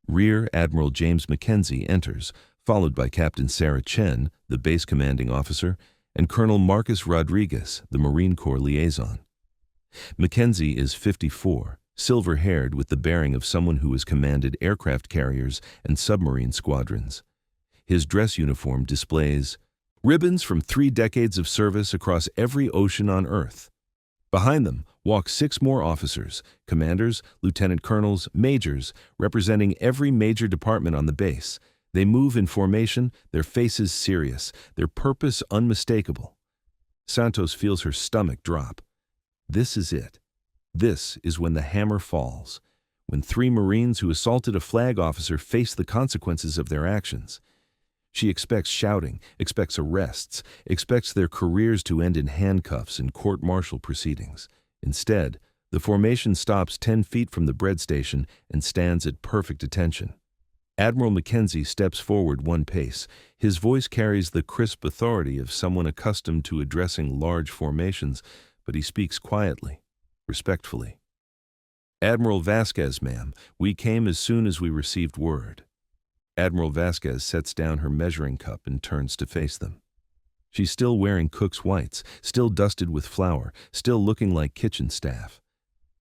Rear Admiral James Mackenzie enters, followed by Captain Sarah Chen, the base commanding officer, and Colonel Marcus Rodriguez, the Marine Corps liaison. Mackenzie is 54, silver-haired with the bearing of someone who has commanded aircraft carriers and submarine squadrons. His dress uniform displays ribbons from 3 decades of service across every ocean on Earth. Behind them walk 6 more officers, commanders, lieutenant colonels, majors, representing every major department on the base. They move in formation, their faces serious, their purpose unmistakable. Santos feels her stomach drop. This is it. This is when the hammer falls, when 3 Marines who assaulted a flag officer face the consequences of their actions. She expects shouting, expects arrests, expects their careers to end in handcuffs and court-martial proceedings. Instead, the formation stops 10 feet from the bread station and stands at perfect attention. Admiral Mackenzie steps forward 1 pace. His voice carries the crisp authority of someone accustomed to addressing large formations, but he speaks quietly, respectfully. Admiral Vasquez, ma'am, we came as soon as we received word. Admiral Vasquez sets down her measuring cup and turns to face them. She's still wearing cook's whites, still dusted with flour, still looking like kitchen staff.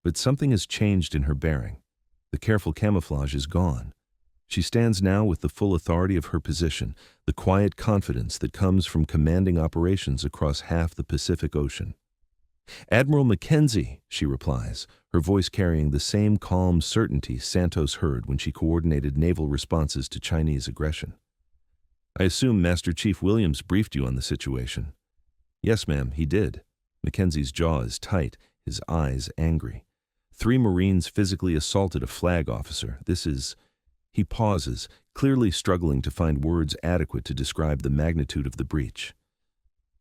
But something has changed in her bearing. The careful camouflage is gone. She stands now with the full authority of her position, the quiet confidence that comes from commanding operations across half the Pacific Ocean. "Admiral Mackenzie," she replies, her voice carrying the same calm certainty Santos heard when she coordinated naval responses to Chinese aggression. "I assume Master Chief Williams briefed you on the situation." "Yes, ma'am, he did." Mackenzie's jaw is tight, his eyes angry. 3 Marines physically assaulted a flag officer. This is... He pauses, clearly struggling to find words adequate to describe the magnitude of the breach.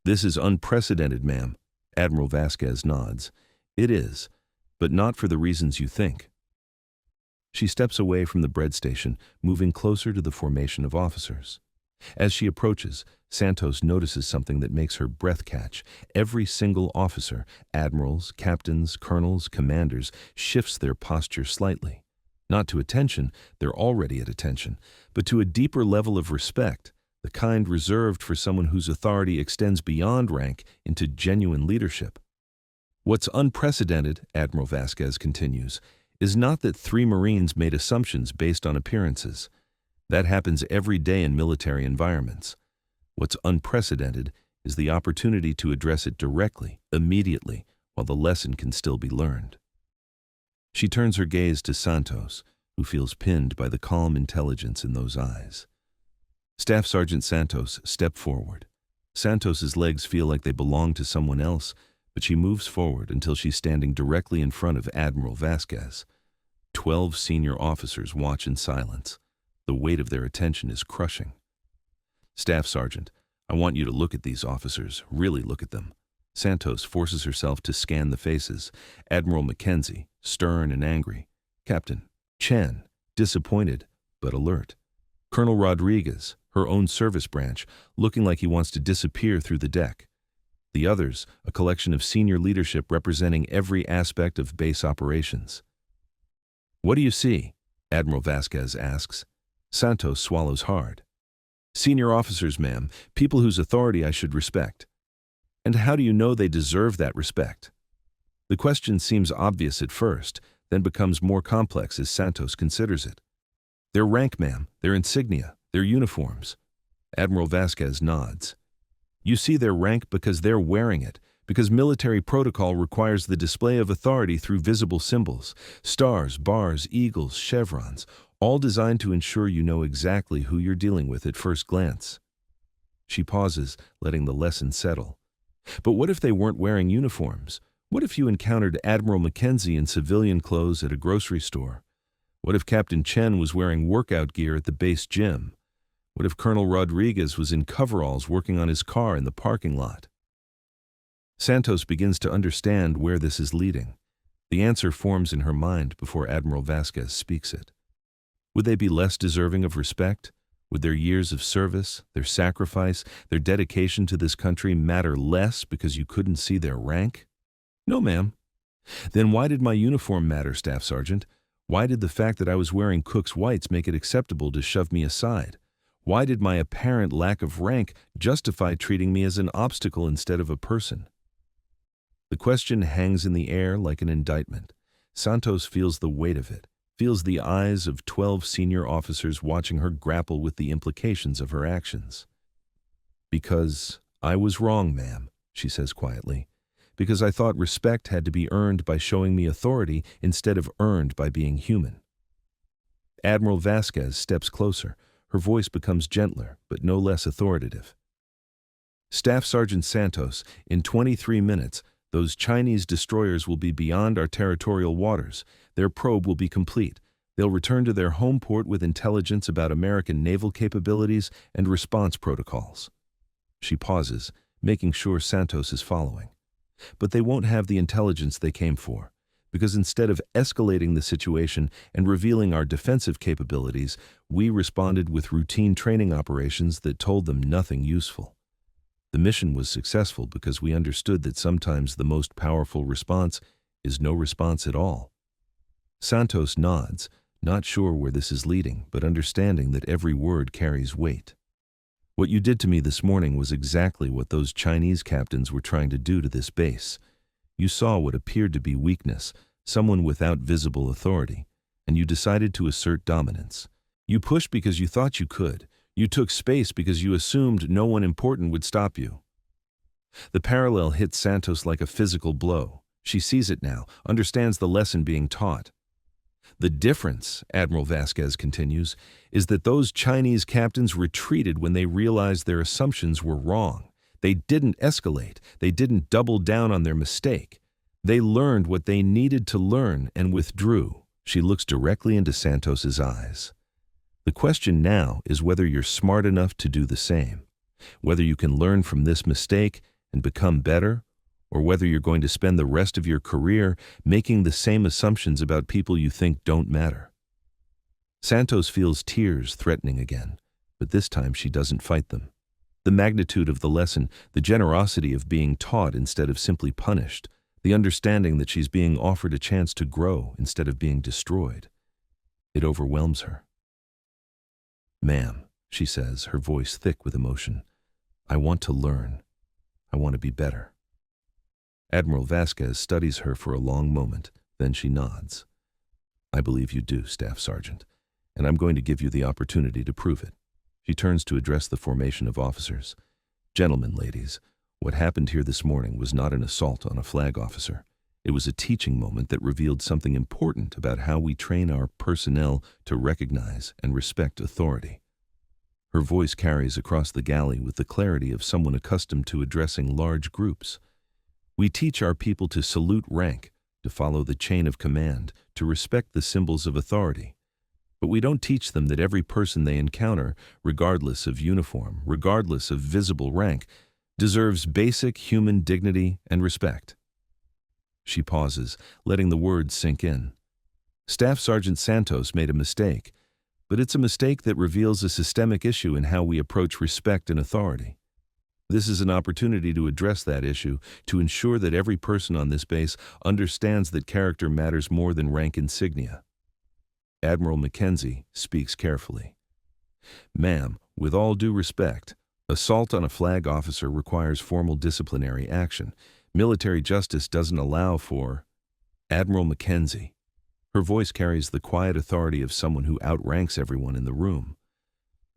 "This is unprecedented, ma'am." Admiral Vasquez nods. "It is, but not for the reasons you think." She steps away from the bread station, moving closer to the formation of officers. As she approaches, Santos notices something that makes her breath catch. Every single officer, admirals, captains, colonels, commanders, shifts their posture slightly. Not to attention, they're already at attention, but to a deeper level of respect, the kind reserved for someone whose authority extends beyond rank into genuine leadership. "What's unprecedented," Admiral Vasquez continues, "is not that 3 Marines made assumptions based on appearances. That happens every day in military environments. What's unprecedented is the opportunity to address it directly, immediately, while the lesson can still be learned." She turns her gaze to Santos, who feels pinned by the calm intelligence in those eyes. Staff Sergeant Santos steps forward. Santos's legs feel like they belong to someone else, but she moves forward until she's standing directly in front of Admiral Vasquez. 12 senior officers watch in silence. The weight of their attention is crushing. "Staff Sergeant, I want you to look at these officers, really look at them." Santos forces herself to scan the faces. Admiral Mackenzie, stern and angry. Captain Chen, disappointed but alert. Colonel Rodriguez, her own service branch, looking like he wants to disappear through the deck. The others, a collection of senior leadership representing every aspect of base operations. "What do you see?" Admiral Vasquez asks. Santos swallows hard. "Senior officers, ma'am, people whose authority I should respect." "And how do you know they deserve that respect?" The question seems obvious at first, then becomes more complex as Santos considers it. "Their rank, ma'am, their insignia, their uniforms." Admiral Vasquez nods. "You see their rank because they're wearing it, because military protocol requires the display of authority through visible symbols, stars, bars, eagles, chevrons, all designed to ensure you know exactly who you're dealing with at first glance." She pauses, letting the lesson settle. "But what if they weren't wearing uniforms? What if you encountered Admiral Mackenzie in civilian clothes at a grocery store? What if Captain Chen was wearing workout gear at the base gym? What if Colonel Rodriguez was in coveralls working on his car in the parking lot?" Santos begins to understand where this is leading. The answer forms in her mind before Admiral Vasquez speaks it. Would they be less deserving of respect? Would their years of service, their sacrifice, their dedication to this country matter less because you couldn't see their rank? "No, ma'am." "Then why did my uniform matter, Staff Sergeant? Why did the fact that I was wearing Cook's whites make it acceptable to shove me aside? Why did my apparent lack of rank justify treating me as an obstacle instead of a person?" The question hangs in the air like an indictment. Santos feels the weight of it, feels the eyes of 12 senior officers watching her grapple with the implications of her actions. "Because I was wrong, ma'am," she says quietly. "Because I thought respect had to be earned by showing me authority instead of earned by being human." Admiral Vasquez steps closer. Her voice becomes gentler, but no less authoritative. "Staff Sergeant Santos, in 23 minutes, those Chinese destroyers will be beyond our territorial waters. Their probe will be complete. They'll return to their home port with intelligence about American naval capabilities and response protocols." She pauses, making sure Santos is following. "But they won't have the intelligence they came for, because instead of escalating the situation and revealing our defensive capabilities, we responded with routine training operations that told them nothing useful. The mission was successful because we understood that sometimes the most powerful response is no response at all." Santos nods, not sure where this is leading, but understanding that every word carries weight. "What you did to me this morning was exactly what those Chinese captains were trying to do to this base. You saw what appeared to be weakness, someone without visible authority, and you decided to assert dominance. You pushed because you thought you could. You took space because you assumed no one important would stop you. The parallel hits Santos like a physical blow. She sees it now, understands the lesson being taught. The difference, Admiral Vasquez continues, is that those Chinese captains retreated when they realized their assumptions were wrong. They didn't escalate. They didn't double down on their mistake. They learned what they needed to learn and withdrew. She looks directly into Santos's eyes. The question now is whether you're smart enough to do the same, whether you can learn from this mistake and become better, or whether you're going to spend the rest of your career making the same assumptions about people you think don't matter. Santos feels tears threatening again, but this time she doesn't fight them. The magnitude of the lesson, the generosity of being taught instead of simply punished, the understanding that she's being offered a chance to grow instead of being destroyed. It overwhelms her. "Ma'am," she says, her voice thick with emotion, "I want to learn. I want to be better." Admiral Vasquez studies her for a long moment, then she nods. "I believe you do, Staff Sergeant, and I'm going to give you the opportunity to prove it." She turns to address the formation of officers. "Gentlemen, ladies, what happened here this morning was not an assault on a flag officer. It was a teaching moment that revealed something important about how we train our personnel to recognize and respect authority." Her voice carries across the galley with the clarity of someone accustomed to addressing large groups. "We teach our people to salute rank, to follow the chain of command, to respect the symbols of authority. But we don't teach them that every person they encounter, regardless of uniform, regardless of visible rank, deserves basic human dignity and respect." She pauses, letting the words sink in. Staff Sergeant Santos made a mistake, but it's a mistake that reveals a systemic issue in how we approach respect and authority. This is an opportunity to address that issue, to ensure that every person on this base understands that character matters more than rank insignia. Admiral Mackenzie speaks carefully. "Ma'am, with all due respect, assault on a flag officer requires formal disciplinary action. Military justice doesn't allow for—" Admiral Mackenzie. Her voice carries the quiet authority of someone who outranks everyone in the room.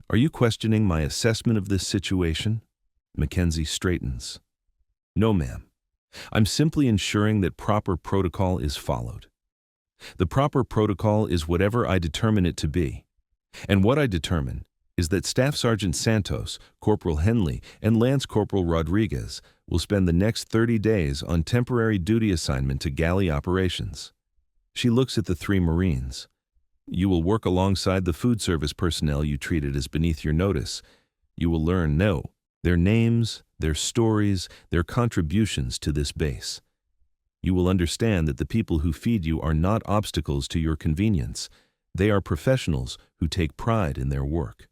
"Are you questioning my assessment of this situation?" Mackenzie straightens. "No, ma'am. I'm simply ensuring that proper protocol is followed. The proper protocol is whatever I determine it to be. And what I determine is that Staff Sergeant Santos, Corporal Henley, and Lance Corporal Rodriguez will spend the next 30 days on temporary duty assignment to galley operations." She looks at the 3 Marines. "You will work alongside the food service personnel you treated as beneath your notice. You will learn their names, their stories, their contributions to this base. You will understand that the people who feed you are not obstacles to your convenience. They are professionals who take pride in their work."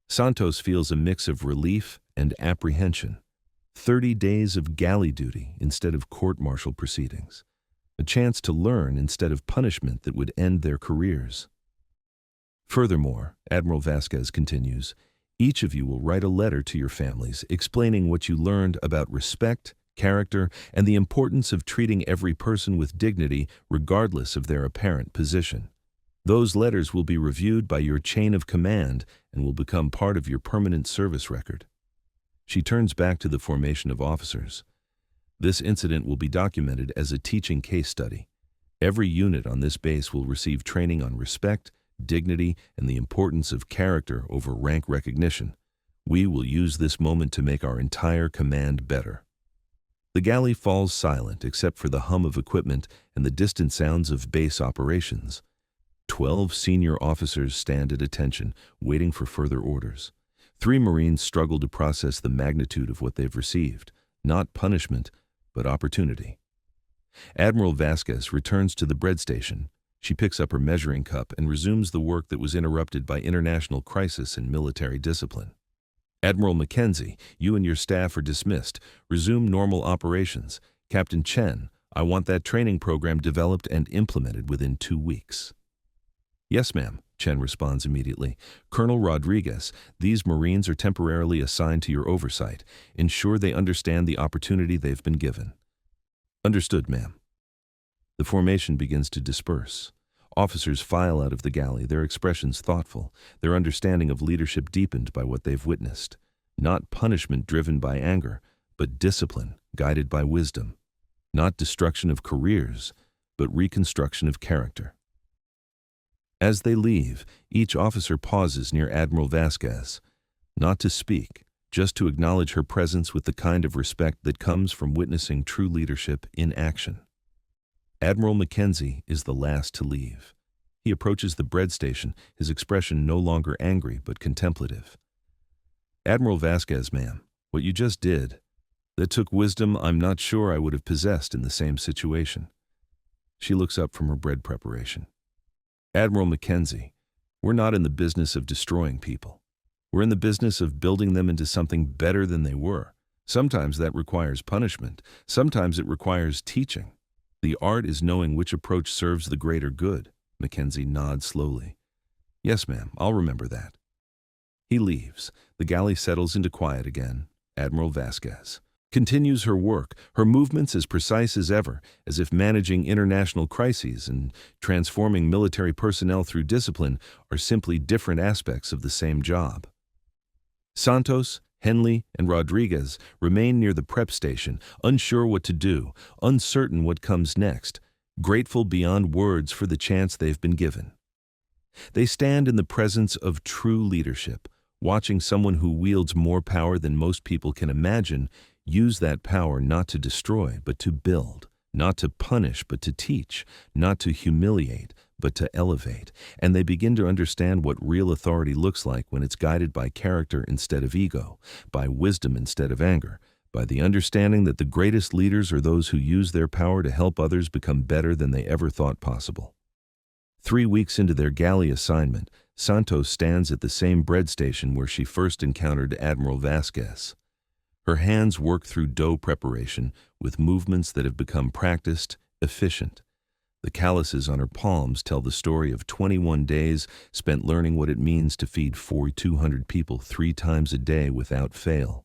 Santos feels a mix of relief and apprehension. 30 days of galley duty instead of court-martial proceedings. A chance to learn instead of punishment that would end their careers. Furthermore, Admiral Vasquez continues, each of you will write a letter to your families explaining what you learned about respect, character, and the importance of treating every person with dignity regardless of their apparent position. Those letters will be reviewed by your chain of command and will become part of your permanent service record. She turns back to the formation of officers. This incident will be documented as a teaching case study. Every unit on this base will receive training on respect, dignity, and the importance of character over rank recognition. We will use this moment to make our entire command better. The galley falls silent except for the hum of equipment and the distant sounds of base operations. 12 senior officers stand at attention, waiting for further orders. 3 Marines struggle to process the magnitude of what they've received, not punishment, but opportunity. Admiral Vasquez returns to the bread station. She picks up her measuring cup and resumes the work that was interrupted by international crisis and military discipline. "Admiral Mackenzie, you and your staff are dismissed. Resume normal operations. Captain Chen, I want that training program developed and implemented within 2 weeks." "Yes, ma'am," Chen responds immediately. "Colonel Rodriguez, these Marines are temporarily assigned to your oversight. Ensure they understand the opportunity they've been given." "Understood, ma'am." The formation begins to disperse. Officers file out of the galley, their expressions thoughtful, their understanding of leadership deepened by what they've witnessed. Not punishment driven by anger, but discipline guided by wisdom. Not destruction of careers, but reconstruction of character. As they leave, each officer pauses near Admiral Vasquez, not to speak, just to acknowledge her presence with the kind of respect that comes from witnessing true leadership in action. Admiral Mackenzie is the last to leave. He approaches the bread station, his expression no longer angry but contemplative. Admiral Vasquez, ma'am, what you just did, that took wisdom I'm not sure I would have possessed in the same situation. She looks up from her bread preparation. Admiral Mackenzie, we're not in the business of destroying people. We're in the business of building them into something better than they were. Sometimes that requires punishment. Sometimes it requires teaching. The art is knowing which approach serves the greater good. Mackenzie nods slowly. Yes, ma'am, I'll remember that. He leaves. The galley settles into quiet again. Admiral Vasquez continues her work, her movements as precise as ever, as if managing international crises and transforming military personnel through discipline are simply different aspects of the same job. Santos, Henley, and Rodriguez remain near the prep station, unsure what to do, uncertain what comes next, grateful beyond words for the chance they've been given. They stand in the presence of true leadership, watching someone who wields more power than most people can imagine use that power not to destroy but to build, not to punish but to teach, not to humiliate but to elevate, and they begin to understand what real authority looks like when it's guided by character instead of ego, by wisdom instead of anger, by the understanding that the greatest leaders are those who use their power to help others become better than they ever thought possible. 3 weeks into their galley assignment, Santos stands at the same bread station where she first encountered Admiral Vasquez. Her hands work through dough preparation with movements that have become practiced, efficient. The calluses on her palms tell the story of 21 days spent learning what it means to feed 4,200 people 3 times a day without fail.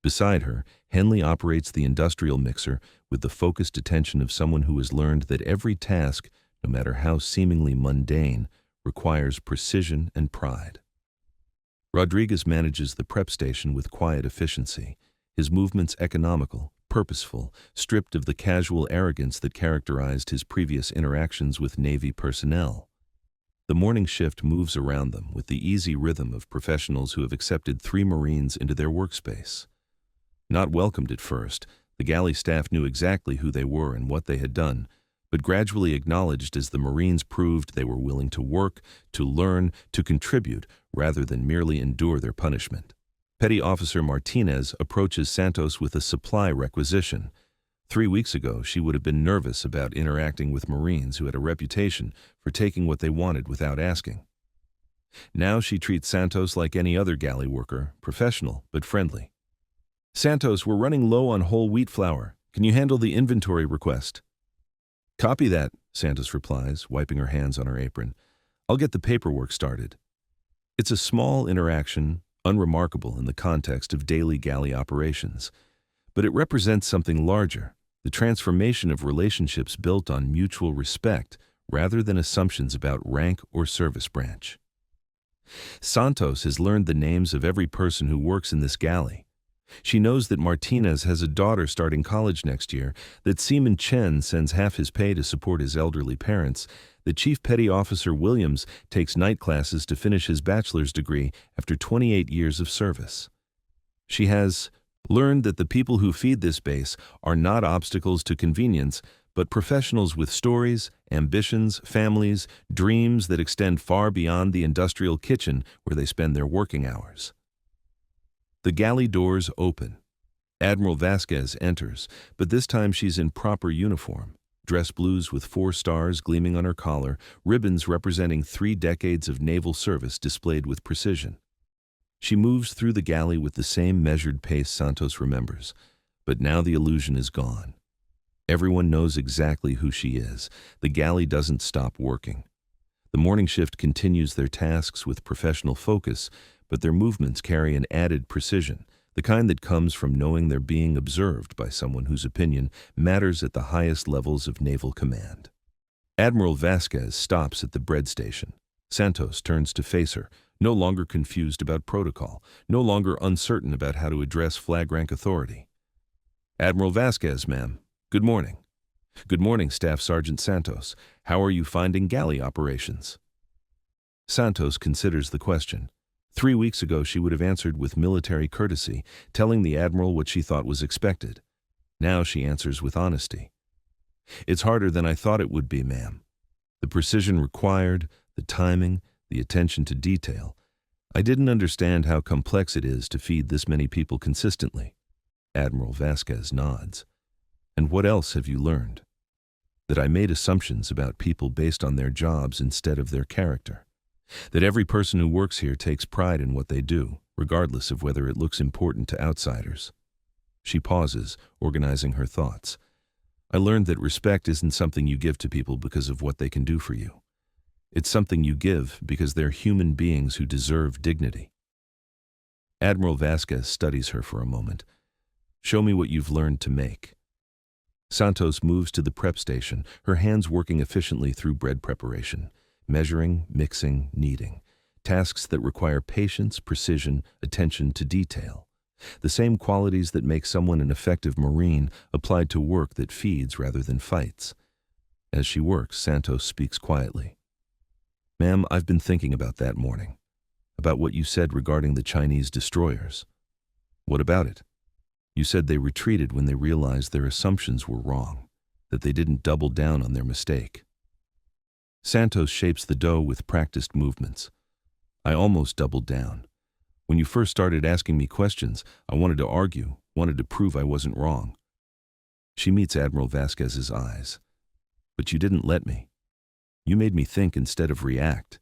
Beside her, Henley operates the industrial mixer with the focused attention of someone who has learned that every task, no matter how seemingly mundane, requires precision and pride. Rodriguez manages the prep station with quiet efficiency, his movements economical, purposeful, stripped of the casual arrogance that characterized his previous interactions with Navy personnel. The morning shift moves around them with the easy rhythm of professionals who have accepted 3 Marines into their workspace. Not welcomed at first, the galley staff knew exactly who they were and what they had done, but gradually acknowledged as the Marines proved they were willing to work, to learn, to contribute, rather than merely endure their punishment. Petty Officer Martinez approaches Santos with a supply requisition. 3 weeks ago, she would have been nervous about interacting with Marines who had a reputation for taking what they wanted without asking. Now she treats Santos like any other galley worker, professional but friendly. Santos, we're running low on whole wheat flour. Can you handle the inventory request? Copy that, Santos replies, wiping her hands on her apron. I'll get the paperwork started. It's a small interaction, unremarkable in the context of daily galley operations, but it represents something larger, the transformation of relationships built on mutual respect rather than assumptions about rank or service branch. Santos has learned the names of every person who works in this galley. She knows that Martinez has a daughter starting college next year, that Seaman Chen sends half his pay to support his elderly parents, that Chief Petty Officer Williams takes night classes to finish his bachelor's degree after 28 years of service. She has learned that the people who feed this base are not obstacles to convenience, but professionals with stories, ambitions, families, dreams that extend far beyond the industrial kitchen where they spend their working hours. The galley doors open. Admiral Vasquez enters, but this time she's in proper uniform. Dress blues with 4 stars gleaming on her collar, ribbons representing 3 decades of naval service displayed with precision. She moves through the galley with the same measured pace Santos remembers, but now the illusion is gone. Everyone knows exactly who she is. The galley doesn't stop working. The morning shift continues their tasks with professional focus, but their movements carry an added precision, the kind that comes from knowing they're being observed by someone whose opinion matters at the highest levels of naval command. Admiral Vasquez stops at the bread station. Santos turns to face her, no longer confused about protocol, no longer uncertain about how to address flag rank authority. Admiral Vasquez, ma'am. Good morning. Good morning, Staff Sergeant Santos. How are you finding galley operations? Santos considers the question. 3 weeks ago, she would have answered with military courtesy, telling the Admiral what she thought was expected. Now she answers with honesty. It's harder than I thought it would be, ma'am. The precision required, the timing, the attention to detail. I didn't understand how complex it is to feed this many people consistently. Admiral Vasquez nods. And what else have you learned? That I made assumptions about people based on their jobs instead of their character. That every person who works here takes pride in what they do, regardless of whether it looks important to outsiders. She pauses, organizing her thoughts. I learned that respect isn't something you give to people because of what they can do for you. It's something you give because they're human beings who deserve dignity. Admiral Vasquez studies her for a moment. Show me what you've learned to make. Santos moves to the prep station, her hands working efficiently through bread preparation, measuring, mixing, kneading, tasks that require patience, precision, attention to detail. The same qualities that make someone an effective Marine applied to work that feeds rather than fights. As she works, Santos speaks quietly. Ma'am, I've been thinking about that morning, about what you said regarding the Chinese destroyers. What about it? You said they retreated when they realized their assumptions were wrong, that they didn't double down on their mistake. Santos shapes the dough with practiced movements. I almost doubled down. When you first started asking me questions, I wanted to argue, wanted to prove I wasn't wrong. She meets Admiral Vasquez's eyes. But you didn't let me. You made me think instead of react.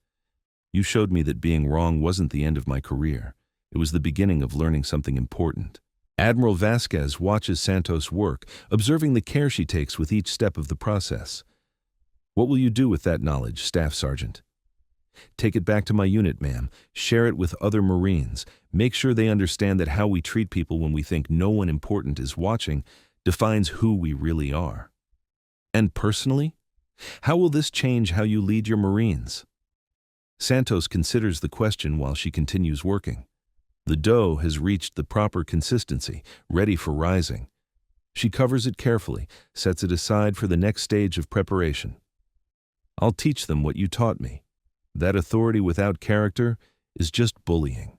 You showed me that being wrong wasn't the end of my career. It was the beginning of learning something important. Admiral Vasquez watches Santos work, observing the care she takes with each step of the process. What will you do with that knowledge, Staff Sergeant? Take it back to my unit, ma'am. Share it with other Marines. Make sure they understand that how we treat people when we think no one important is watching defines who we really are. And personally, how will this change how you lead your Marines? Santos considers the question while she continues working. The dough has reached the proper consistency, ready for rising. She covers it carefully, sets it aside for the next stage of preparation. I'll teach them what you taught me. That authority without character is just bullying.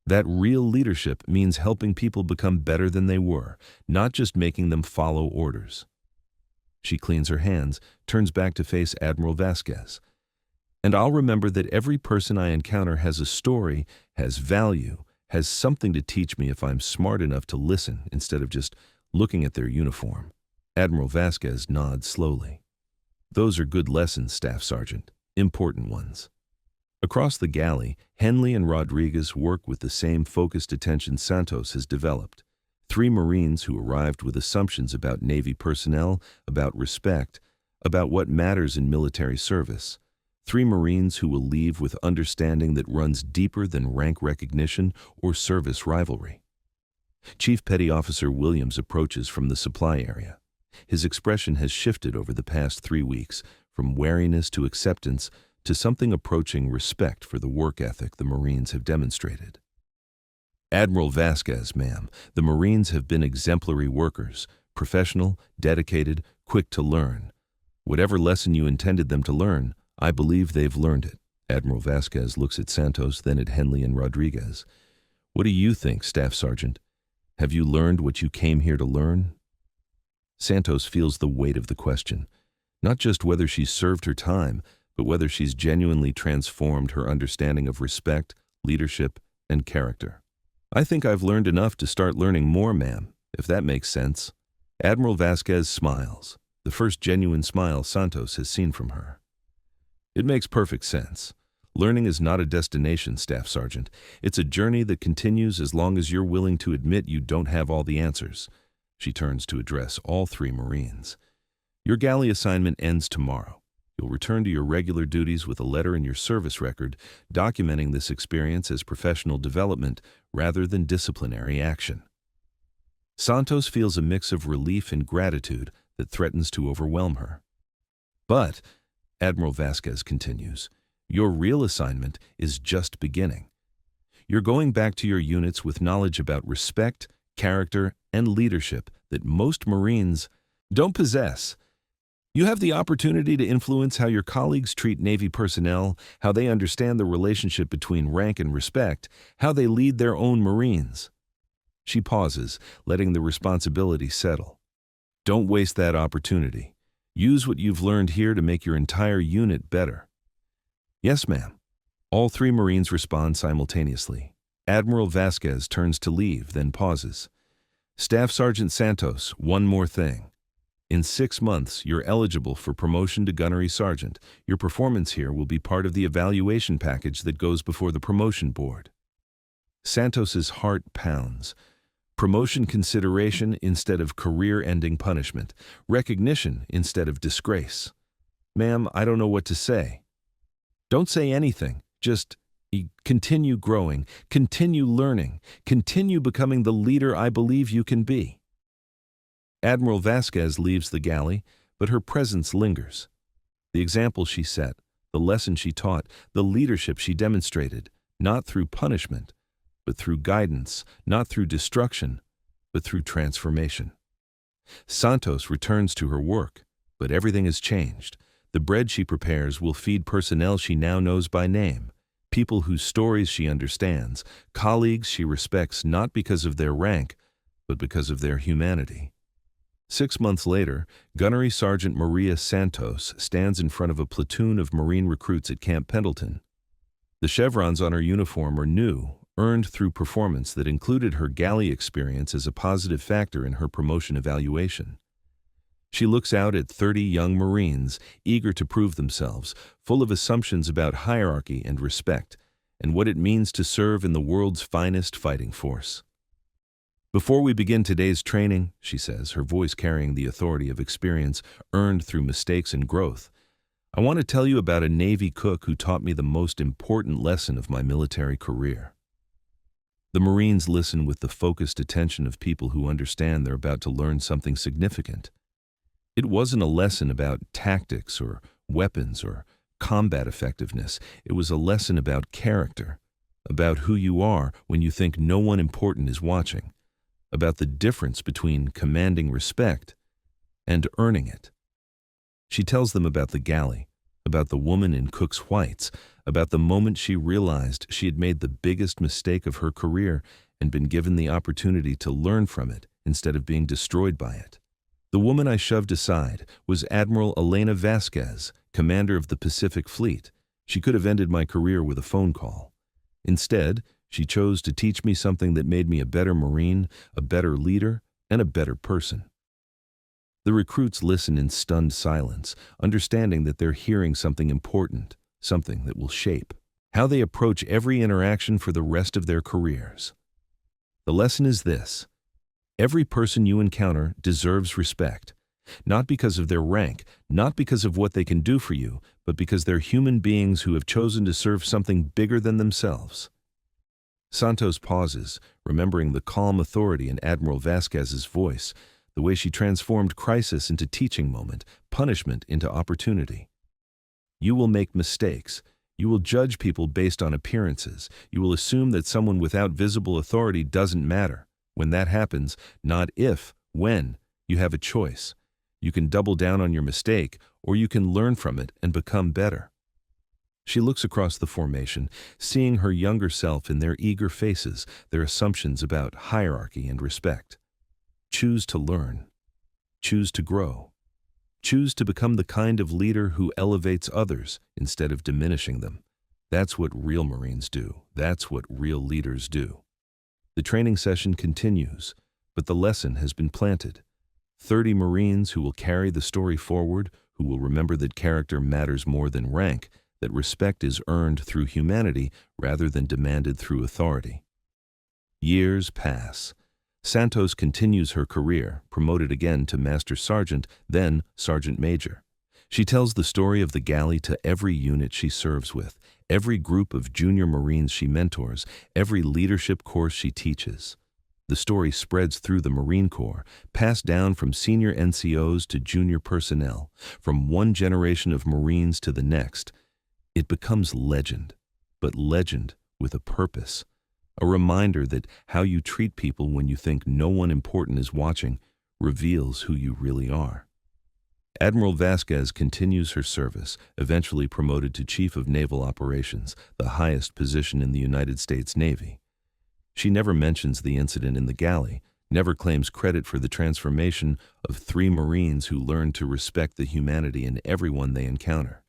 That real leadership means helping people become better than they were, not just making them follow orders. She cleans her hands, turns back to face Admiral Vasquez. And I'll remember that every person I encounter has a story, has value, has something to teach me if I'm smart enough to listen instead of just looking at their uniform. Admiral Vasquez nods slowly. Those are good lessons, Staff Sergeant, important ones. Across the galley, Henley and Rodriguez work with the same focused attention Santos has developed. 3 Marines who arrived with assumptions about Navy personnel, about respect, about what matters in military service. 3 Marines who will leave with understanding that runs deeper than rank recognition or service rivalry. Chief Petty Officer Williams approaches from the supply area. His expression has shifted over the past 3 weeks, from wariness to acceptance to something approaching respect for the work ethic the Marines have demonstrated. Admiral Vasquez, ma'am, the Marines have been exemplary workers, professional, dedicated, quick to learn. Whatever lesson you intended them to learn, I believe they've learned it. Admiral Vasquez looks at Santos, then at Henley and Rodriguez. What do you think, Staff Sergeant? Have you learned what you came here to learn? Santos feels the weight of the question, not just whether she's served her time, but whether she's genuinely transformed her understanding of respect, leadership, and character. I think I've learned enough to start learning more, ma'am, if that makes sense. Admiral Vasquez smiles, the first genuine smile Santos has seen from her. It makes perfect sense. Learning is not a destination, Staff Sergeant. It's a journey that continues as long as you're willing to admit you don't have all the answers. She turns to address all 3 Marines. Your galley assignment ends tomorrow. You'll return to your regular duties with a letter in your service record documenting this experience as professional development rather than disciplinary action. Santos feels a mix of relief and gratitude that threatens to overwhelm her. But Admiral Vasquez continues, "Your real assignment is just beginning. You're going back to your units with knowledge about respect, character, and leadership that most Marines don't possess. You have the opportunity to influence how your colleagues treat Navy personnel, how they understand the relationship between rank and respect, how they lead their own Marines." She pauses, letting the responsibility settle. "Don't waste that opportunity. Use what you've learned here to make your entire unit better." "Yes, ma'am." All three Marines respond simultaneously. Admiral Vasquez turns to leave, then pauses. "Staff Sergeant Santos, one more thing. In 6 months, you're eligible for promotion to Gunnery Sergeant. Your performance here will be part of the evaluation package that goes before the promotion board." Santos's heart pounds. Promotion consideration instead of career-ending punishment. Recognition instead of disgrace. "Ma'am, I don't know what to say." "Don't say anything. Just continue growing, continue learning, continue becoming the leader I believe you can be." Admiral Vasquez leaves the galley, but her presence lingers. The example she set, the lesson she taught, the leadership she demonstrated, not through punishment, but through guidance, not through destruction, but through transformation. Santos returns to her work, but everything has changed. The bread she prepares will feed personnel she now knows by name, people whose stories she understands, colleagues she respects not because of their rank, but because of their humanity. 6 months later, Gunnery Sergeant Maria Santos stands in front of a platoon of Marine recruits at Camp Pendleton. The chevrons on her uniform are new, earned through performance that included her galley experience as a positive factor in her promotion evaluation. She looks out at 30 young Marines, eager to prove themselves, full of assumptions about hierarchy and respect, and what it means to serve in the world's finest fighting force. "Before we begin today's training," she says, her voice carrying the authority of experience earned through mistakes and growth, "I want to tell you about a Navy cook who taught me the most important lesson of my military career." The Marines listen with the focused attention of people who understand they're about to learn something significant. It wasn't a lesson about tactics or weapons or combat effectiveness. It was a lesson about character, about who you are when you think no one important is watching, about the difference between commanding respect and earning it. She tells them about the galley, about the woman in Cook's Whites, about the moment she realized she had made the biggest mistake of her career and been given the opportunity to learn from it instead of being destroyed by it. "The woman I shoved aside was Admiral Elena Vasquez, commander of the Pacific Fleet. She could have ended my career with a phone call. Instead, she chose to teach me something that made me a better Marine, a better leader, and a better person." The recruits listen in stunned silence, understanding that they're hearing something important, something that will shape how they approach every interaction for the rest of their careers. The lesson is this: every person you encounter deserves respect, not because of their rank, not because of what they can do for you, but because they're human beings who have chosen to serve something bigger than themselves. Santos pauses, remembering the calm authority in Admiral Vasquez's voice, the way she transformed crisis into teaching moment, punishment into opportunity. "You will make mistakes. You will judge people based on appearances. You will assume that someone without visible authority doesn't matter. When that happens, not if, when, you have a choice. You can double down on your mistake, or you can learn from it and become better." She looks across the formation, seeing her younger self in their eager faces, their assumptions about hierarchy and respect. Choose to learn. Choose to grow. Choose to become the kind of leader who elevates others instead of diminishing them. That's what real Marines do. That's what real leaders do. The training session continues, but the lesson has been planted. 30 Marines who will carry the story forward, who will remember that character matters more than rank, that respect is earned through humanity rather than demanded through authority. Years pass. Santos continues her career, promoted again to Master Sergeant, then Sergeant Major. She tells the story of the galley to every unit she serves with, every group of junior Marines she mentors, every leadership course she teaches. The story spreads through the Marine Corps, passed down from senior NCOs to junior personnel, from one generation of Marines to the next. It becomes legend, but legend with a purpose. A reminder that how you treat people when you think no one important is watching reveals who you really are. Admiral Vasquez continues her service, eventually promoted to Chief of Naval Operations, the highest position in the United States Navy. She never mentions the incident in the galley, never claims credit for the transformation of 3 Marines who learned to respect the humanity in everyone they encounter.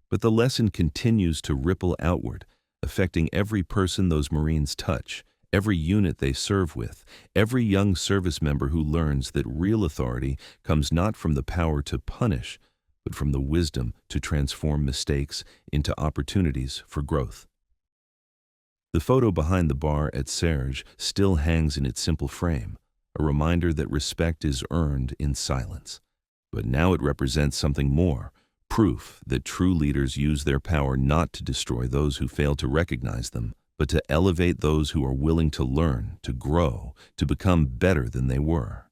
But the lesson continues to ripple outward, affecting every person those Marines touch, every unit they serve with, every young service member who learns that real authority comes not from the power to punish, but from the wisdom to transform mistakes into opportunities for growth. The photo behind the bar at Serge still hangs in its simple frame, a reminder that respect is earned in silence. But now it represents something more, proof that true leaders use their power not to destroy those who fail to recognize them, but to elevate those who are willing to learn, to grow, to become better than they were.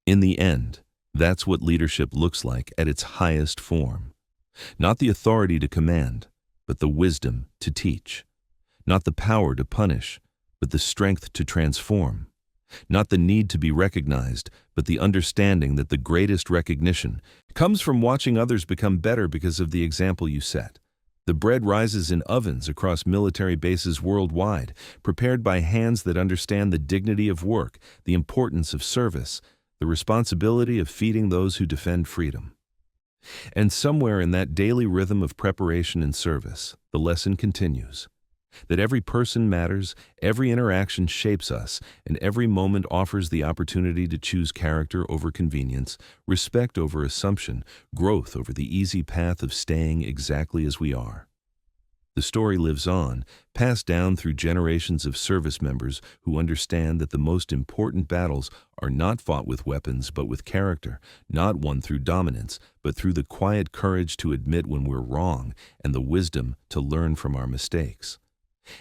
In the end, that's what leadership looks like at its highest form. Not the authority to command, but the wisdom to teach. Not the power to punish, but the strength to transform. Not the need to be recognized, but the understanding that the greatest recognition comes from watching others become better because of the example you set. The bread rises in ovens across military bases worldwide, prepared by hands that understand the dignity of work, the importance of service, the responsibility of feeding those who defend freedom. And somewhere in that daily rhythm of preparation and service, the lesson continues. That every person matters, every interaction shapes us, and every moment offers the opportunity to choose character over convenience, respect over assumption, growth over the easy path of staying exactly as we are. The story lives on, passed down through generations of service members who understand that the most important battles are not fought with weapons but with character, not won through dominance, but through the quiet courage to admit when we're wrong and the wisdom to learn from our mistakes.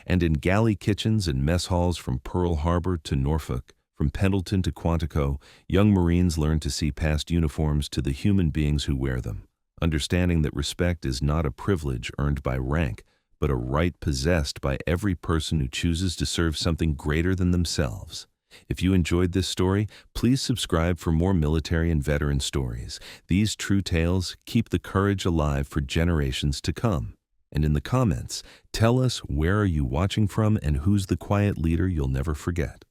And in galley kitchens and mess halls from Pearl Harbor to Norfolk, from Pendleton to Quantico, young Marines learn to see past uniforms to the human beings who wear them, understanding that respect is not a privilege earned by rank, but a right possessed by every person who chooses to serve something greater than themselves. If you enjoyed this story, please subscribe for more military and veteran stories. These true tales keep the courage alive for generations to come. And in the comments, tell us where are you watching from and who's the quiet leader you'll never forget.